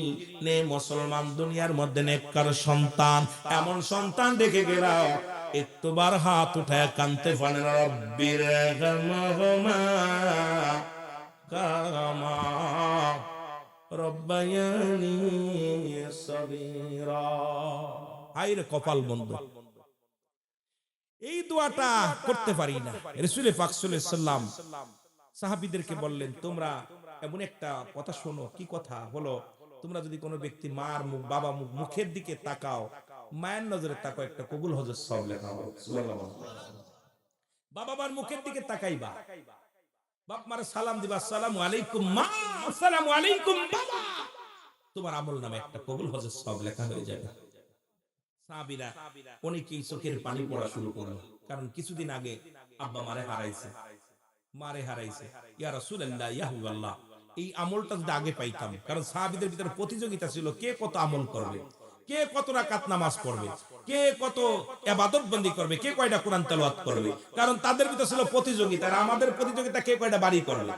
নে মুসলমান দুনিয়ার মধ্যে নেককার সন্তান, এমন সন্তান দেখে গেল একবার হাত উঠায় কানতে পারে না, রব্বির রহমা কামা রব্বায়ানি সগীরা। হায়রে কপাল বন্ধ, এই দোয়াটা করতে পারি না। রাসূল পাক সাল্লাল্লাহু আলাইহি সাল্লাম সাহাবীদেরকে বললেন, তোমরা এমন একটা কথা শোনো। কি কথা? হলো তোমরা যদি কোনো ব্যক্তি মার মুখ, বাবা মুখ, মুখের দিকে তাকাও, মায়ের নজরে তাকাও, একটা কবুল হজের সওয়াব লেখা হবে। সুবহানাল্লাহ। বাবা মার মুখের দিকে তাকাইবা, বাপ মার সালাম দিবা, আসসালামু আলাইকুম মা, আসসালামু আলাইকুম বাবা, তোমার আমল নামে একটা কবুল হজের সওয়াব লেখা হয়ে যাবে। সাহাবীরা অনেকেই চোখের পানি পড়া শুরু করলো, কারণ কিছুদিন আগে আব্বা মারে হারাইছে। ইয়া রাসূলুল্লাহ, ইয়া হাবিবাল্লাহ, এই আমলটা যদি আগে পাইতাম। কারণ সাহাবীদের ভিতরে প্রতিযোগিতা ছিল, কে কত আমল করবে, কে কত রাকাত নামাজ পড়বে, কে কত ইবাদত বন্দি করবে, কে কয়টা কোরআন তেলাওয়াত করবে। কারণ তাদের ভিতরে ছিল প্রতিযোগিতা। আর আমাদের প্রতিযোগিতা কে কয়টা বাড়ি করবে,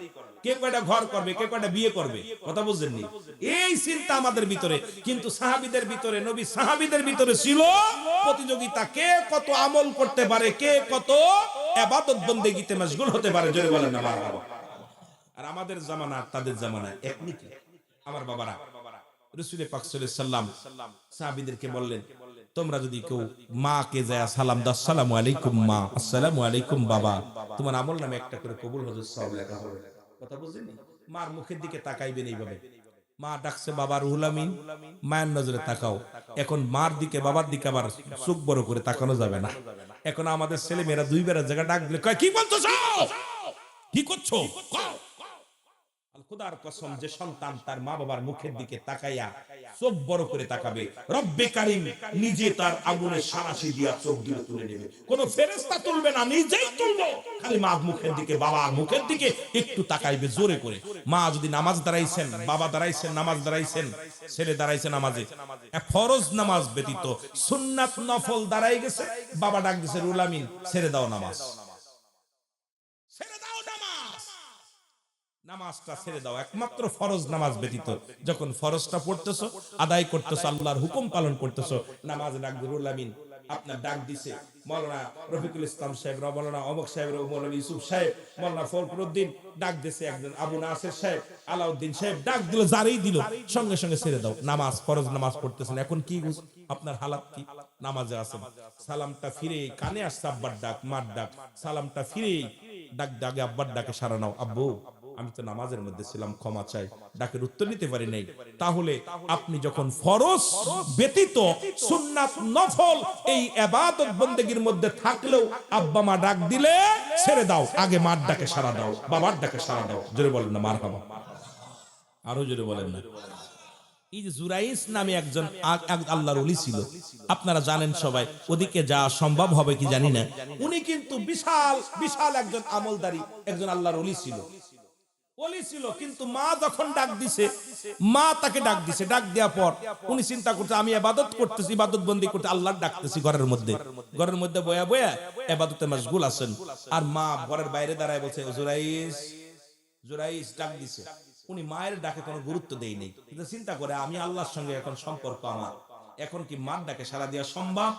কে কয়টা ঘর করবে, কে কয়টা বিয়ে করবে। কথা বুঝছেননি? এই চিন্তা আমাদের ভিতরে। কিন্তু সাহাবীদের ভিতরে, নবী সাহাবীদের ভিতরে ছিল প্রতিযোগিতা, কে কত আমল করতে পারে, কে কত ইবাদত বন্দেগীতে মশগুল হতে পারে। জোরে বলেন না মারহাবা। আর আমাদের জামানা তাদের জামানা এক নাকি? আমার বাবারা, রাসূল পাক সাল্লাল্লাহু আলাইহি সাল্লাম সাহাবীদেরকে বললেন, তোমরা যদি কেউ মাকে যায় সালাম দাও, আসসালামু আলাইকুম মা, আসসালামু আলাইকুম বাবা, তোমার আমল নামে একটা করে কবুল হজের সওয়াব লেখা হবে। কথা বুঝেননি? মার মুখের দিকে তাকাইবেন এইভাবে। মা ডাকছে বাবা রুহুল আমিন, মায়ের নজরে তাকাও। এখন মার দিকে বাবার দিকে আবার চোখ বড় করে তাকানো যাবে না। এখন আমাদের ছেলে মেয়েরা 2 বেলা জায়গা ডাক দিলে কয়, কি বলতেছো, কি করছো? খোদার কসম, যে সন্তান তার মা বাবার মুখের দিকে তাকাইয়া চোখ বড় করে তাকাবে, রব্বে কারীম নিজে তার আগুনের সারাশি দিয়া চোখ দিয়ে তুলে নেবে। কোন ফেরেশতা তুলবে না, নিজেই তুলবে। খালি মা মুখের দিকে, বাবার মুখের দিকে একটু তাকাইবে জোরে করে। মা যদি নামাজ দাঁড়াইছেন, বাবা দাঁড়াইছেন, নামাজ দাঁড়াইছেন, ছেলে দাঁড়াইছে নামাজে, ফরজ নামাজ ব্যতীত সুন্নাত নফল দাঁড়াই গেছে, বাবা ডাক দিছে রুহুল আমিন, ছেড়ে দাও নামাজ, ছেড়ে দাও নামাজ, নামাজটা ছেড়ে দাও। একমাত্র ফরজ নামাজ ব্যতীত যখন ফরজটা পড়তেছো, আদায় করতেছো, আল্লাহর হুকুম পালন করতেছো, নামাজ ডাক রুহুল আমিন আপনার ডাক দিছে মাওলানা রফিকুল ইসলাম সাহেব, মাওলানা অমক সাহেব, মাওলানা ইউসুফ সাহেব, মাওলানা ফখরুদ্দিন ডাক দিছে, একজন আবু নাসির সাহেব, আলাউদ্দিন সাহেব ডাক দিল, যারই দিল সঙ্গে সঙ্গে ছেড়ে দাও নামাজ। ফরজ নামাজ পড়তেছেন, এখন কি আপনার হালাত কি? নামাজে আছেন, সালামটা ফিরে কানে আসছে আব্বার ডাক, মার ডাক, সালামটা ফিরে ডাক ডাকে আব্বার ডাকে সারা নাও, আব্বু আমি তো নামাজের মধ্যে ছিলাম, ক্ষমা চাই, ডাকের উত্তর দিতে পারি নাই। তাহলে আপনি যখন ফরজ ব্যতীত সুন্নাত নফল এই ইবাদত বন্দেগীর মধ্যে থাকলেও আব্বা মা ডাক দিলে ছেড়ে দাও, আগে মার ডাকে সাড়া দাও, বাবার ডাকে সাড়া দাও। জোরে বলেন না মারহাবা, আরো জোরে বলেন না। এই যে জুরাইস নামে একজন আল্লাহর ওলি ছিল, আপনারা জানেন সবাই, ওদিকে যা সম্ভব হবে কি জানি না। উনি কিন্তু বিশাল বিশাল একজন আমলদারি একজন আল্লাহর ওলি ছিল, কিন্তু মা যখন ডাক দিছে, মা তাকে ডাক দিছে, ডাক দেওয়ার পর উনি চিন্তা করতে, আমি ইবাদত করতেছি, ইবাদত বন্দি করতে, আল্লাহর ডাকতেছি ঘরের মধ্যে বয়া বয়া ইবাদতে মশগুল আছেন, আর মা ঘরের বাইরে দাঁড়ায় বলছে জুরাইস, জুরাইস ডাক দিছে। উনি মায়ের ডাকে কোনো গুরুত্ব দেই নেই, কিন্তু চিন্তা করে আমি আল্লাহর সঙ্গে এখন সম্পর্ক আমার, এখন কি মার ডাকে সাড়া দেওয়া সম্ভব?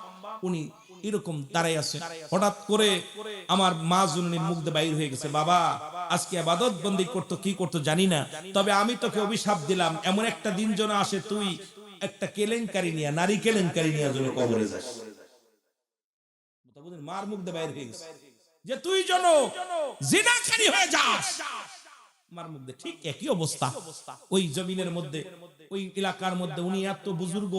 উনি এরকম দাঁড়াই আছে, হঠাৎ করে আমার মা জননীর মুখ দিয়ে বাইর হয়ে গেছে, বাবা আজকে ইবাদত বন্দি করতে কি করতে জানি না, তবে আমি তোকে অভিশাপ দিলাম, এমন একটা দিন যেন আসে তুই একটা কেলেঙ্কারি নিয়ে, নারী কেলেঙ্কারি নিয়ে যেন কবরে যাস। মার মুখ দিয়ে বাইর হয়ে গেছে যে তুই যেন জিনাকারী হয়ে যাস। মার মধ্যে ঠিক একই অবস্থা। ওই জমিনের মধ্যে, ওই এলাকার মধ্যে উনি এত বুজুর্গ,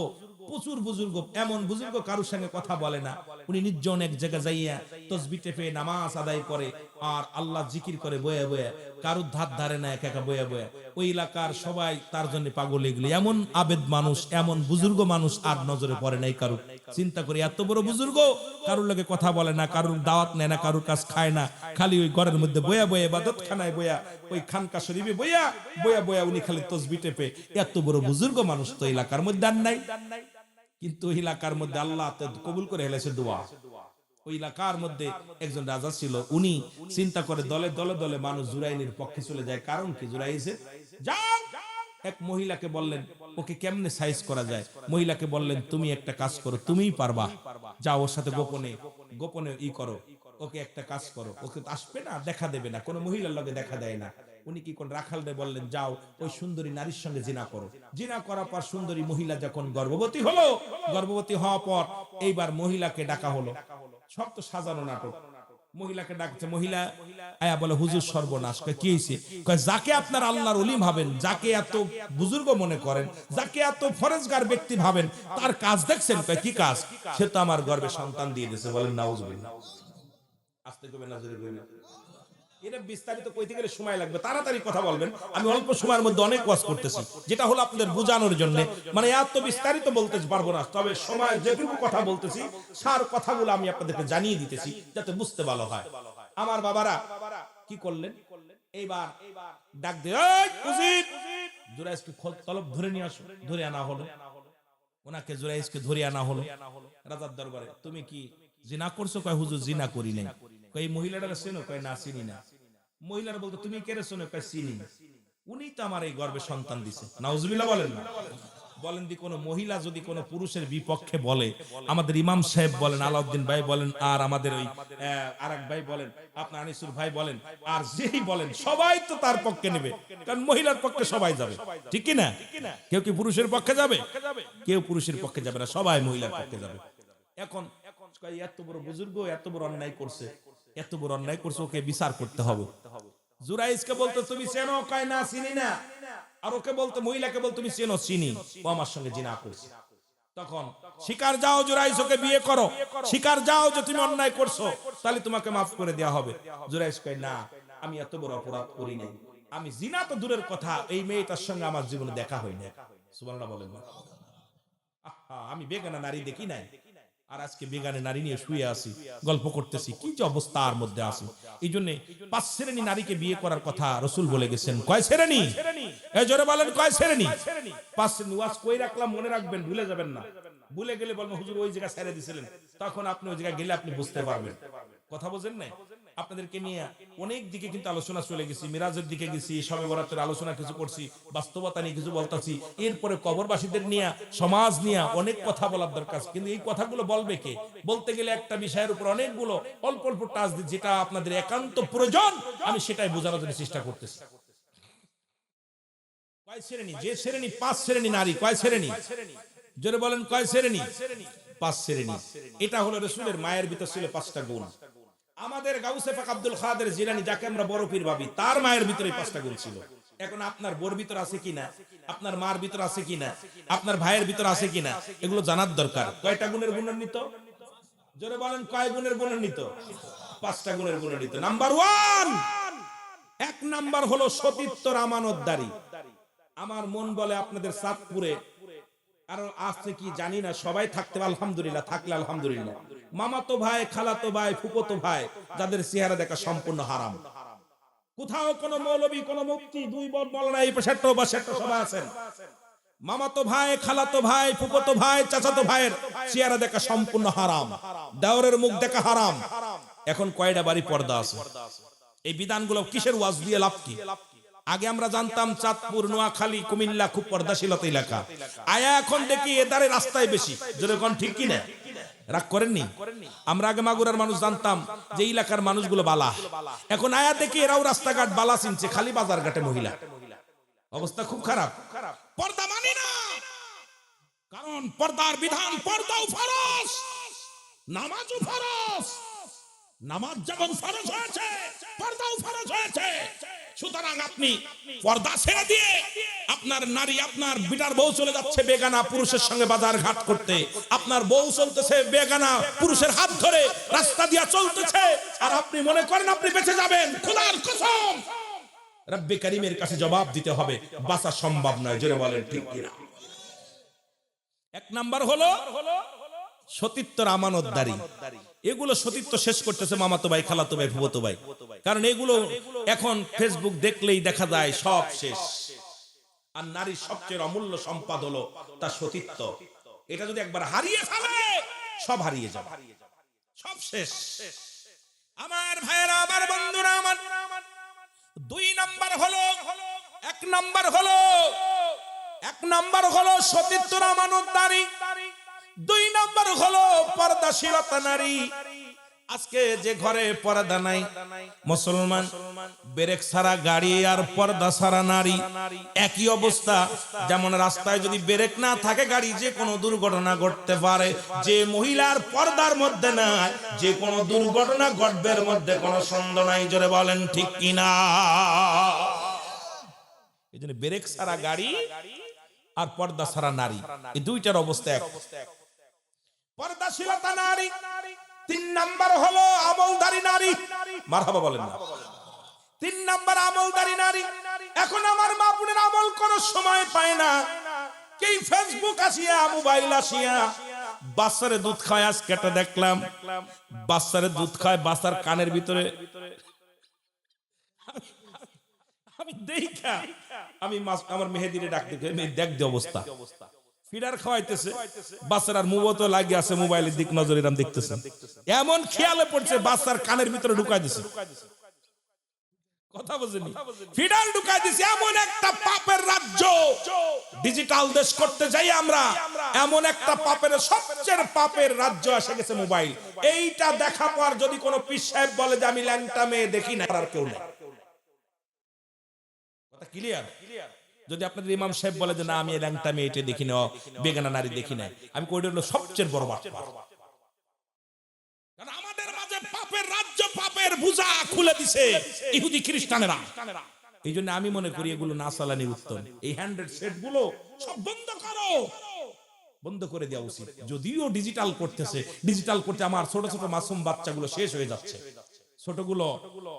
প্রচুর বুজুর্গ, এমন বুজুর্গ কারোর সঙ্গে কথা বলে না। উনি নির্জন এক জায়গা যাইয়া তসবিহ টেপে নামাজ আদায় করে আর আল্লাহ জিকির করে বয়ে বয়ে, কারোর ধার ধারে না, একা একা বয়ে বয়ে। ওই এলাকার সবাই তার জন্য পাগল এগুলি, এমন আবেদ মানুষ, এমন বুজুর্গ মানুষ আর নজরে পড়ে নাই কারো। চিন্তা করি এত বড় বুজুর্গ কারোর লগে কথা বলে না, কারোর দাওয়াত নেয় না, কারোর কাজ খায় না, খালি ওই ঘরের মধ্যে বয়া বয়ে ইবাদত খানায় বয়া, ওই খানকা শরীফে বয়া বয়া বয়া উনি খালি তসবিহ টেপে। এত বড় বুজুর্গ মানুষ তো এলাকার মধ্যে আর নাই, কিন্তু ওই এলাকার মধ্যে আল্লাহ কবুল করে হেলেছে দোয়া। ওই এলাকার মধ্যে একজন রাজা ছিল, উনি চিন্তা করে দলে দলে দলে মানুষ জুরাইনের পক্ষে চলে যায়। কারণ কি? জুরাইসের যাও, এক মহিলাকে বললেন ওকে কেমনে সাইজ করা যায়, মহিলাকে বললেন তুমি একটা কাজ করো, তুমিই পারবা, যাও ওর সাথে গোপনে গোপনে ই করো, ওকে একটা কাজ করো, ওকে আসবে না, দেখা দেবে না, কোনো মহিলার লগে দেখা দেয় না। উনি কি কোন রাখালরে বললেন যাও ওই সুন্দরী নারীর সঙ্গে জিনা করো। জিনা করার পর সুন্দরী মহিলা যখন গর্ভবতী হলো, গর্ভবতী হওয়ার পর এইবার মহিলাকে ডাকা হলো, সব তো সাজানো নাটক। মহিলাকে ডাকছে, মহিলা আয়া বলে হুজুর সর্বনাশ। কি হয়েছে? কয় যাকে আপনার আল্লাহর ওলি ভাবেন, যাকে এত বুজুর্গ মনে করেন, যাকে এত ফরেজগার ব্যক্তি ভাবেন, তার কাজ দেখছেন? কয় কি কাজ? সে তো আমার গর্ভে সন্তান দিয়ে দিয়েছে। বলেন নাউজুবিল্লাহ। আস্তে কবে নজরে কইবেন, এটা বিস্তারিত কইতে গেলে সময় লাগবে, তাড়াতাড়ি কথা বলবেন। আমি অল্প সময়ের মধ্যে অনেক ওয়াজ করতেছি, যেটা হলো আপনাদের বোঝানোর জন্য, মানে এত বিস্তারিত বলতে পারবো না, তবে সময় যেটুকু কথা বলতেছি সার কথাগুলো আমি আপনাদেরকে জানিয়ে দিতেছি যাতে বুঝতে ভালো হয়। আমার বাবারা কি করলেন, এইবার ডাক দিয়ে জুরাইসকে তলব ধরে নিয়ে আসো। ধরে আনা হলো, ওনাকে জুরাইসকে ধরে আনা হলো রাজার দরবারে। তুমি কি জিনা করছো? কয় হুজুর জিনা করি নাই। কয় এই মহিলাটা চেনো? কয় না চিনি না। মহিলারা বলতো তুমি কে রে? শোনো। কয় চিনি, উনি তো আমার এই গর্ভে সন্তান দিছে। নাউজুবিল্লাহ বলেন না। বলেন দি কোন মহিলা যদি কোন পুরুষের বিপক্ষে বলে, আমাদের ইমাম সাহেব বলেন, আলাউদ্দিন ভাই বলেন, আর আমাদের ওই আরেক ভাই বলেন, আপনার আনিসুর ভাই বলেন, আর যেই বলেন সবাই তো তার পক্ষে নেবে, কারণ মহিলার পক্ষে সবাই যাবে, ঠিক কি না? কেউ কি পুরুষের পক্ষে যাবে? কেউ পুরুষের পক্ষে যাবে না, সবাই মহিলার পক্ষে যাবে। এখন এত বড় বুজুর্গ এত বড় অন্যায় করছে, এত বড় অন্যায় করছে, ওকে বিচার করতে হবে। জুরাইসকে বলতো তুমি চেনো? কয় না চিনি না। আর ওকে বলতো, মহিলাকে বলতো তুমি চেনো? চিনি, ও আমার সঙ্গে জিনা করছে। তখন স্বীকার যাও জুরাইস, ওকে বিয়ে করো, স্বীকার যাও যে তুমি অন্যায় করছো, তাহলে তোমাকে মাফ করে দেওয়া হবে। জুরাইস কয় না, আমি এত বড় অপরাধ করি নাই, আমি জিনা তো দূরের কথা, এই মেয়েটার সঙ্গে আমার জীবনে দেখা হয়নি। সুবহানাল্লাহ বলেন না। আমি বেগানা নারী দেখি নাই, আর আজকে বেগানে নারী নিয়ে শুয়ে আছি, গল্প করতেছি, কি যে অবস্থার মধ্যে আছি। এই জন্য 5 শ্রেণী নারীকে বিয়ে করার কথা রাসূল বলে গেছেন। কয় শ্রেণী? এই জোরে বলেন, কয় শ্রেণী? 5 শ্রেণী। ওয়াজ কই রাখলাম মনে রাখবেন, ভুলে যাবেন না। ভুলে গেলে বলবেন হুজুর ওই জায়গা ছেড়ে দিছিলেন, তখন আপনি ওই জায়গায় গেলে আপনি বুঝতে পারবেন। কথা বোঝেন না? আপনাদেরকে নিয়ে অনেক দিকে কিন্তু আলোচনা চলে গেছি, মিরাজের দিকে গেছি, শবে বরাতের আলোচনা কিছু করছি, বাস্তবতা নিয়ে কিছু বলতাছি, এরপরে কবরবাসীদের নিয়ে, সমাজ নিয়ে অনেক কথা বলার দরকার। কিন্তু এই কথাগুলো বলবে কে? বলতে গেলে একটা বিষয়ের উপর অনেকগুলো অল্প অল্প টাচ দিই, যেটা আপনাদের একান্ত প্রয়োজন, আমি সেটাই বোঝানোর জন্য চেষ্টা করতেছি। কয় শ্রেণী? যে শ্রেণী 5 শ্রেণী নারী। কয় শ্রেণী? জোরে বলেন, কয় শ্রেণী? 5 শ্রেণী। এটা হলো রাসূলের মায়ের ভিতর ছিল 5টা গুণ। আমাদের গাউসে পাক আব্দুল কাদের জিলানী, যাকে আমরা বড় পীর ভাবি, তার মায়ের ভিতরে 5টা গুণ ছিল। এখন আপনার বোর ভিতর আছে কিনা, আপনার মার ভিতর আছে কিনা, আপনার ভাইয়ের ভিতর আছে কিনা, এগুলো জানার দরকার। কয়টা গুণের গুণান্বিত? জোরে বলেন, কয় গুণের গুণান্বিত? 5টা গুণের গুণান্বিত। নাম্বার 1, 1 নাম্বার হলো সতীত্বর আমানতদারি। আমার মন বলে আপনাদের চাঁদপুরে আর আছে কি জানি না, সবাই থাকতে আলহামদুলিল্লাহ, থাকলে আলহামদুলিল্লাহ। মামাতো ভাই, খালাতো ভাই, ফুফাতো ভাই, যাদের চেহারা দেখা সম্পূর্ণ হারাম। কোথাও কোন মৌলবী, কোন মুফতি, 2 বড় মৌলানা এই পাশে বা সেটা সবাই আছেন, মামাতো ভাই, খালাতো ভাই, ফুফাতো ভাই, চাচাতো ভাইয়ের চেহারা দেখা সম্পূর্ণ হারাম, দেওরের মুখ দেখা হারাম। এখন কয়টা বাড়ি পর্দা আছে? এই বিধানগুলো কিসের ওয়াজ দিয়ে লাভ কি? আগে আমরা জানতাম চাঁদপুর, নোয়াখালী, কুমিল্লা খুব পর্দাশীলতা এলাকা। আয়া এখন দেখি এদারে রাস্তায় বেশি। যেরকম ঠিক কি না? রাগ করেননি? আমরা আগে মাগুরার মানুষ জানতাম যে এলাকার মানুষগুলো বালা। এখন আয়া দেখি এরাও রাস্তাঘাট বালা চিনছে, খালি বাজার ঘাটে মহিলা। অবস্থা খুব খারাপ। পর্দা মানি না, কারণ পর্দার বিধান, পর্দাও ফরজ, নামাজও ফরজ। নামাজ যেমন ফরজ হয়েছে, পর্দাও ফরজ হয়েছে। সুতরাং আপনি পর্দা ছেড়ে দিয়ে আপনার নারী, আপনার বিটার বউ চলে যাচ্ছে বেগানা পুরুষের সঙ্গে বাজার ঘাট করতে, আপনার বউ চলতেছে বেগানা পুরুষের হাত ধরে রাস্তা দিয়া চলতেছে, আর আপনি মনে করেন আপনি বেঁচে যাবেন। খোদার কসম, রব্বে কারীমের কাছে জবাব দিতে হবে, বাঁচা সম্ভব নয়। জোরে বলেন ঠিক কিনা? 1 নাম্বার হলো সতীত্বর আমানতদারি। এগুলো সতীত্ব শেষ করতেছে মামাতো ভাই, খালাতো ভাই, ফুফাতো ভাই। কারণ এগুলো এখন ফেসবুক দেখলেই দেখা যায় সব শেষ। আর নারীর সবচেয়ে অমূল্য সম্পদ হলো তার সতীত্ব। এটা যদি একবার হারিয়ে ফেলে, সব হারিয়ে যাবে, সব শেষ। আমার ভাইয়েরা, আমার বন্ধুরা, আমার 2 নাম্বার হলো, 1 নাম্বার হলো সতীত্বর আমানতদারি, 2 নাম্বার হলো পর্দাশীলতা নারী। আজকে যে ঘরে পর্দা নাই, মুসলমান, ব্রেক ছাড়া গাড়ি আর পর্দা ছাড়া নারী একই অবস্থা। যেমন রাস্তায় যদি ব্রেক না থাকে, গাড়ি যে কোনো দুর্ঘটনা ঘটতে পারে। যে মহিলার পর্দার মধ্যে নাই, যে কোনো দুর্ঘটনা ঘটবের মধ্যে কোনো সন্দেহ নাই। জোরে বলেন ঠিক কিনা? এই জন্য ব্রেক ছাড়া গাড়ি আর পর্দা ছাড়া নারী, এই 2টার অবস্থা এক। পর্দাশীলতা নারী। 3 নাম্বার হলো আমলদারি নারী। মারহাবা বলেন না? 3 নাম্বার আমলদারি নারী। এখন আমার মা বোনের আমল করার সময় পায় না। কি ফেসবুক আসিয়া, মোবাইল আসিয়া বাচ্চারে দুধ খায়। আজকে একটা দেখলাম, বাচ্চারে দুধ খায়, বাচ্চার কানের ভিতরে আমি দেখা, আমি আমার মেহেদিরে ডাক দিতে, দেখ দি অবস্থা। ফিডার খাওয়াইতেছে, বাচ্চার মুভও লাগে আছে, মোবাইলের দিক নজর এরম দেখতেছে। এমন খেয়ালে পড়ছে বাচ্চার কানের ভিতরে ঢুকাই দিছে। কথা বুঝেনি? ফিডার ঢুকাই দিছে। এমন একটা পাপের রাজ্য, ডিজিটাল দেশ করতে যাই আমরা, এমন একটা পাপের, সবচেয়ে পাপের রাজ্য এসে গেছে মোবাইল। এইটা দেখা পর যদি কোনো পীর সাহেব বলে যে আমি ল্যাংটা মেয়ে দেখি না, আর কেউ নেই। কথা ক্লিয়ার? যদি আপনাদের ইমাম সাহেব বলে যে না আমি ল্যাংটা মেয়ে এটা দেখি না, বেগানা নারী দেখি না, আমি কই হলো সবচেয়ে বড় বাপ। কারণ আমাদের মাঝে পাপের রাজ্য, পাপের বোঝা খুলে দিছে ইহুদি খ্রিস্টানেরা। এই জন্য আমি মনে করি এগুলো না চালানি উত্তম। এই হ্যান্ডেড সেট গুলো সব বন্ধ করো, বন্ধ করে দেওয়া উচিত। যদিও ডিজিটাল করতেছে, ডিজিটাল করতে আমার ছোট ছোট মাসুম বাচ্চাগুলো শেষ হয়ে যাচ্ছে। ছোটগুলো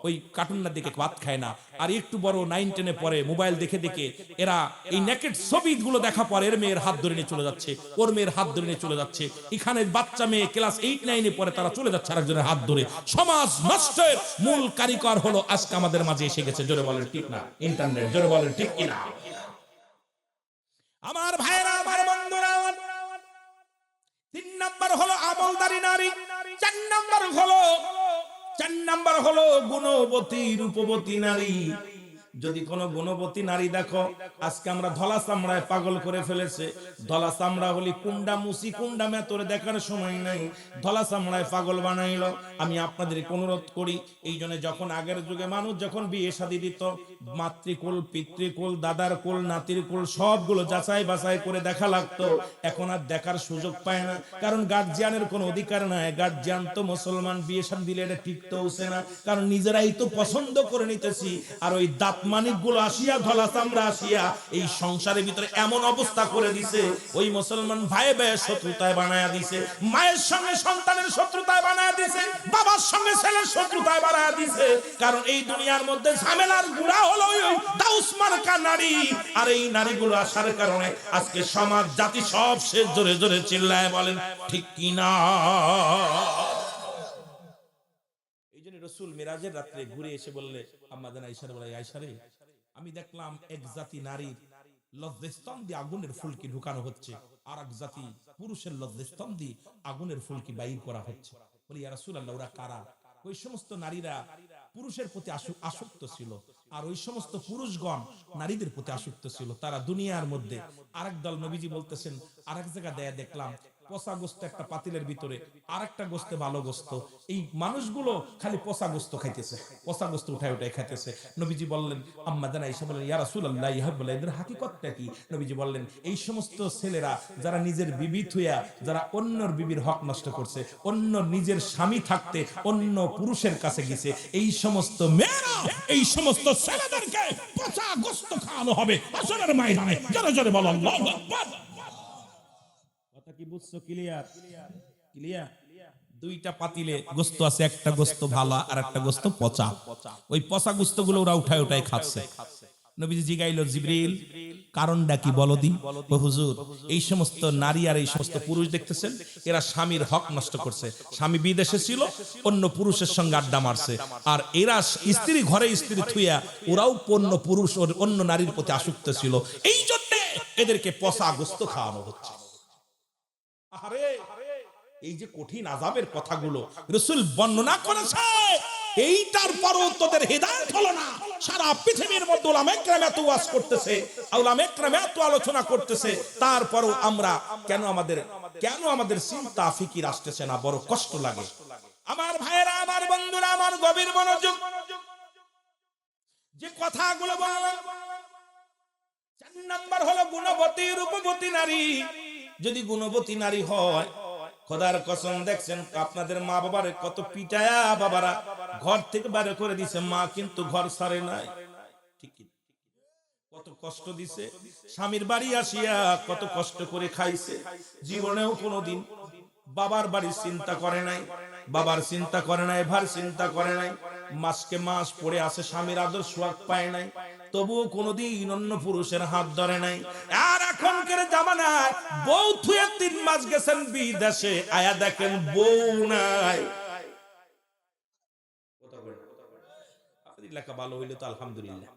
ওই কার্টুন না দেখে ভাত খায় না, আর একটু বড় 9-10-এ পরে মোবাইল দেখে দেখে এরা এই নেকেড ছবিগুলো দেখা পরে এর মেয়ের হাত ধরে নিয়ে চলে যাচ্ছে, ওর মেয়ের হাত ধরে নিয়ে চলে যাচ্ছে। এখানে বাচ্চা মেয়ে ক্লাস 8-9-এ পরে তারা চলে যাচ্ছে আরেকজনের হাত ধরে। সমাজ নষ্টের মূল কারিগর হলো আজকে আমাদের মাঝে এসে গেছে। জোরে বলেন ঠিক না? ইন্টারনেট। জোরে বলেন ঠিক কিনা? আমার ভাইরা, আমার বন্ধুরা, 3 নাম্বার হলো আমলদারি নারী। 4 নাম্বার হলো গুণবতী, রূপবতী নারী। যদি কোনো গুণবতী নারী দেখো, আজকে আমরা ধলা চামড়ায় পাগল করে ফেলেছে। ধলা চামড়া হলি কুন্ডা মুসি, কুন্ডা মেতরে দেখার সময় নাই, ধলা চামড়ায় পাগল বানাইলো। আমি আপনাদের অনুরোধ করি, এই জন্য যখন আগের যুগে মানুষ যখন বিয়ে শাদী দিত, মাতৃকুল, পিতৃকুল, দাদার কুল, নাতির কুল সবগুলো যাচাই বাছাই করে দেখা লাগতো। এখন আর দেখার সুযোগ পায় না, কারণ গার্জিয়ানের কোনো অধিকার নাই। গার্জিয়ান তো মুসলমান, বিয়ে শাদী দিলে এটা ঠিক তো হচ্ছে না, কারণ নিজেরাই তো পছন্দ করে নিতেছি। আর ওই দাঁত মানিক গুলো আসিয়া, ধলা চামড়া আসিয়া এই সংসারের ভিতরে এমন অবস্থা করে দিছে, ওই মুসলমান ভাই ভাই শত্রুতায় বানায়া দিছে, মায়ের সঙ্গে সন্তানের শত্রুতায় বানায়া দিছে, বাবার সঙ্গে ছেলের শত্রুতায় বানায়া দিছে। কারণ এই দুনিয়ার মধ্যে ঝামেলার গুড়া হলো ওই দাউস মার্কা নারী। আর এই নারীগুলো আসার কারণে আজকে সমাজ জাতি সব শেষ। জোরে জোরে চিল্লায় বলেন ঠিক কিনা? এই জন্য রাসূল মিরাজের রাত্রে ঘুরে এসে বললে, আম্মা জান আয়েশার বলে, আয়েশা রে, আমি দেখলাম এক জাতি নারীর লজ্জাস্থান দিয়ে আগুনের ফুলকি ঢুকানো হচ্ছে, আর এক জাতি পুরুষের লজ্জাস্থান দিয়ে আগুনের ফুলকি বাইর করা হচ্ছে। বলি, ইয়া রাসূলুল্লাহ, ওরা কারা? ওই সমস্ত নারীরা পুরুষের প্রতি আসক্ত ছিল, আর ওই সমস্ত পুরুষগণ নারীদের প্রতি আসক্ত ছিল। তারা দুনিয়ার মধ্যে আরেক দল, নবীজি বলতেছেন, আরেক জায়গা দেয়া দেখলাম পচা গোস্ত একটা পাতিলের ভিতরে, আরেকটা গোস্তে ভালো গোস্ত। এই মানুষগুলো খালি পচা গোস্ত খাইতেছে, পচা গোস্ত উঠায় উঠায় খাইতেছে। নবীজি বললেন, আম্মা জান আয়েশা বললেন, ইয়া রাসূলুল্লাহ, ইহা বলে এদের হাকিকতটা কি? নবীজি বললেন, এই সমস্ত ছেলেরা যারা নিজের বিবি থুয়া, যারা অন্যর বিবির হক নষ্ট করছে, অন্য নিজের স্বামী থাকতে অন্য পুরুষের কাছে গেছে, এই সমস্ত মেয়েরা, এই সমস্ত ছেলেদেরকে পচা গোস্ত খাওয়ানো হবে আসরের ময়দানে। জোরে জোরে বলো আল্লাহু আকবার। কথা কি বুঝছো? ক্লিয়ার? ক্লিয়ার? দুইটা পাতিলে গোস্ত আছে, একটা গোস্ত ভালো আর একটা গোস্ত পচা। ওই পচা গোস্ত গুলো ওরা উঠায় উঠায় খাচ্ছে। নবীজি জিগাইল, জিবরিল, কারণটা কি বলো দি? ও হুজুর, এই সমস্ত নারী আর এই সমস্ত পুরুষ দেখতেছেন, এরা স্বামীর হক নষ্ট করছে। স্বামী বিদেশে ছিল, অন্য পুরুষের সঙ্গে আড্ডা মারছে, আর এরা স্ত্রী ঘরে স্ত্রী থুইয়া ওরাও অন্য পুরুষ ও অন্য নারীর প্রতি আসক্ত ছিল। এই জন্য এদেরকে পচা গোস্ত খাওয়ানো হচ্ছে। আরে এই যে কঠিন আযাবের কথাগুলো রাসূল বর্ণনা করেছে, এইটার পরও তোদের হিদায়াত হলো না। সারা পৃথিবীর মধ্যে উলামা ইকরাম এত ওয়াজ করতেছে, উলামা ইকরাম এত আলোচনা করতেছে, তারপরও আমরা কেন আমাদের চিন্তা ফিকির আসতেছে না? বড় কষ্ট লাগে। আমার ভাইয়েরা, আমার বন্ধুরা, আমার গভীর মনোযোগ, যে কথাগুলো বললাম, 4 নাম্বার হলো গুণবতী রূপবতী নারী। যদি গুণবতী নারী হয়, খোদার কসম, দেখছেন আপনাদের মা বাবারে কত পিটায়া বাবারা ঘর থেকে বাইরে করে দিছে, মা কিন্তু ঘর ছাড়ে নাই। ঠিক কত কষ্ট দিছে, স্বামীর বাড়ি আসিয়া কত কষ্ট করে খাইছে। জীবনেও কোনোদিন বাবার বাড়ির চিন্তা করে নাই, বাবার চিন্তা করে নাই, ভার চিন্তা করে নাই। মাসকে মাস পড়ে আসে, স্বামীর আদর সোয়াগ পায় নাই, তবুও কোনোদিন অন্য পুরুষের হাত ধরে নাই। আর এখনকার জামানায় বউ থুয়ে 3 মাস গেছেন বিদেশে, আয়া দেখেন বউ নাই। আপনাদের এলাকা ভালো হইলে তো আলহামদুলিল্লাহ।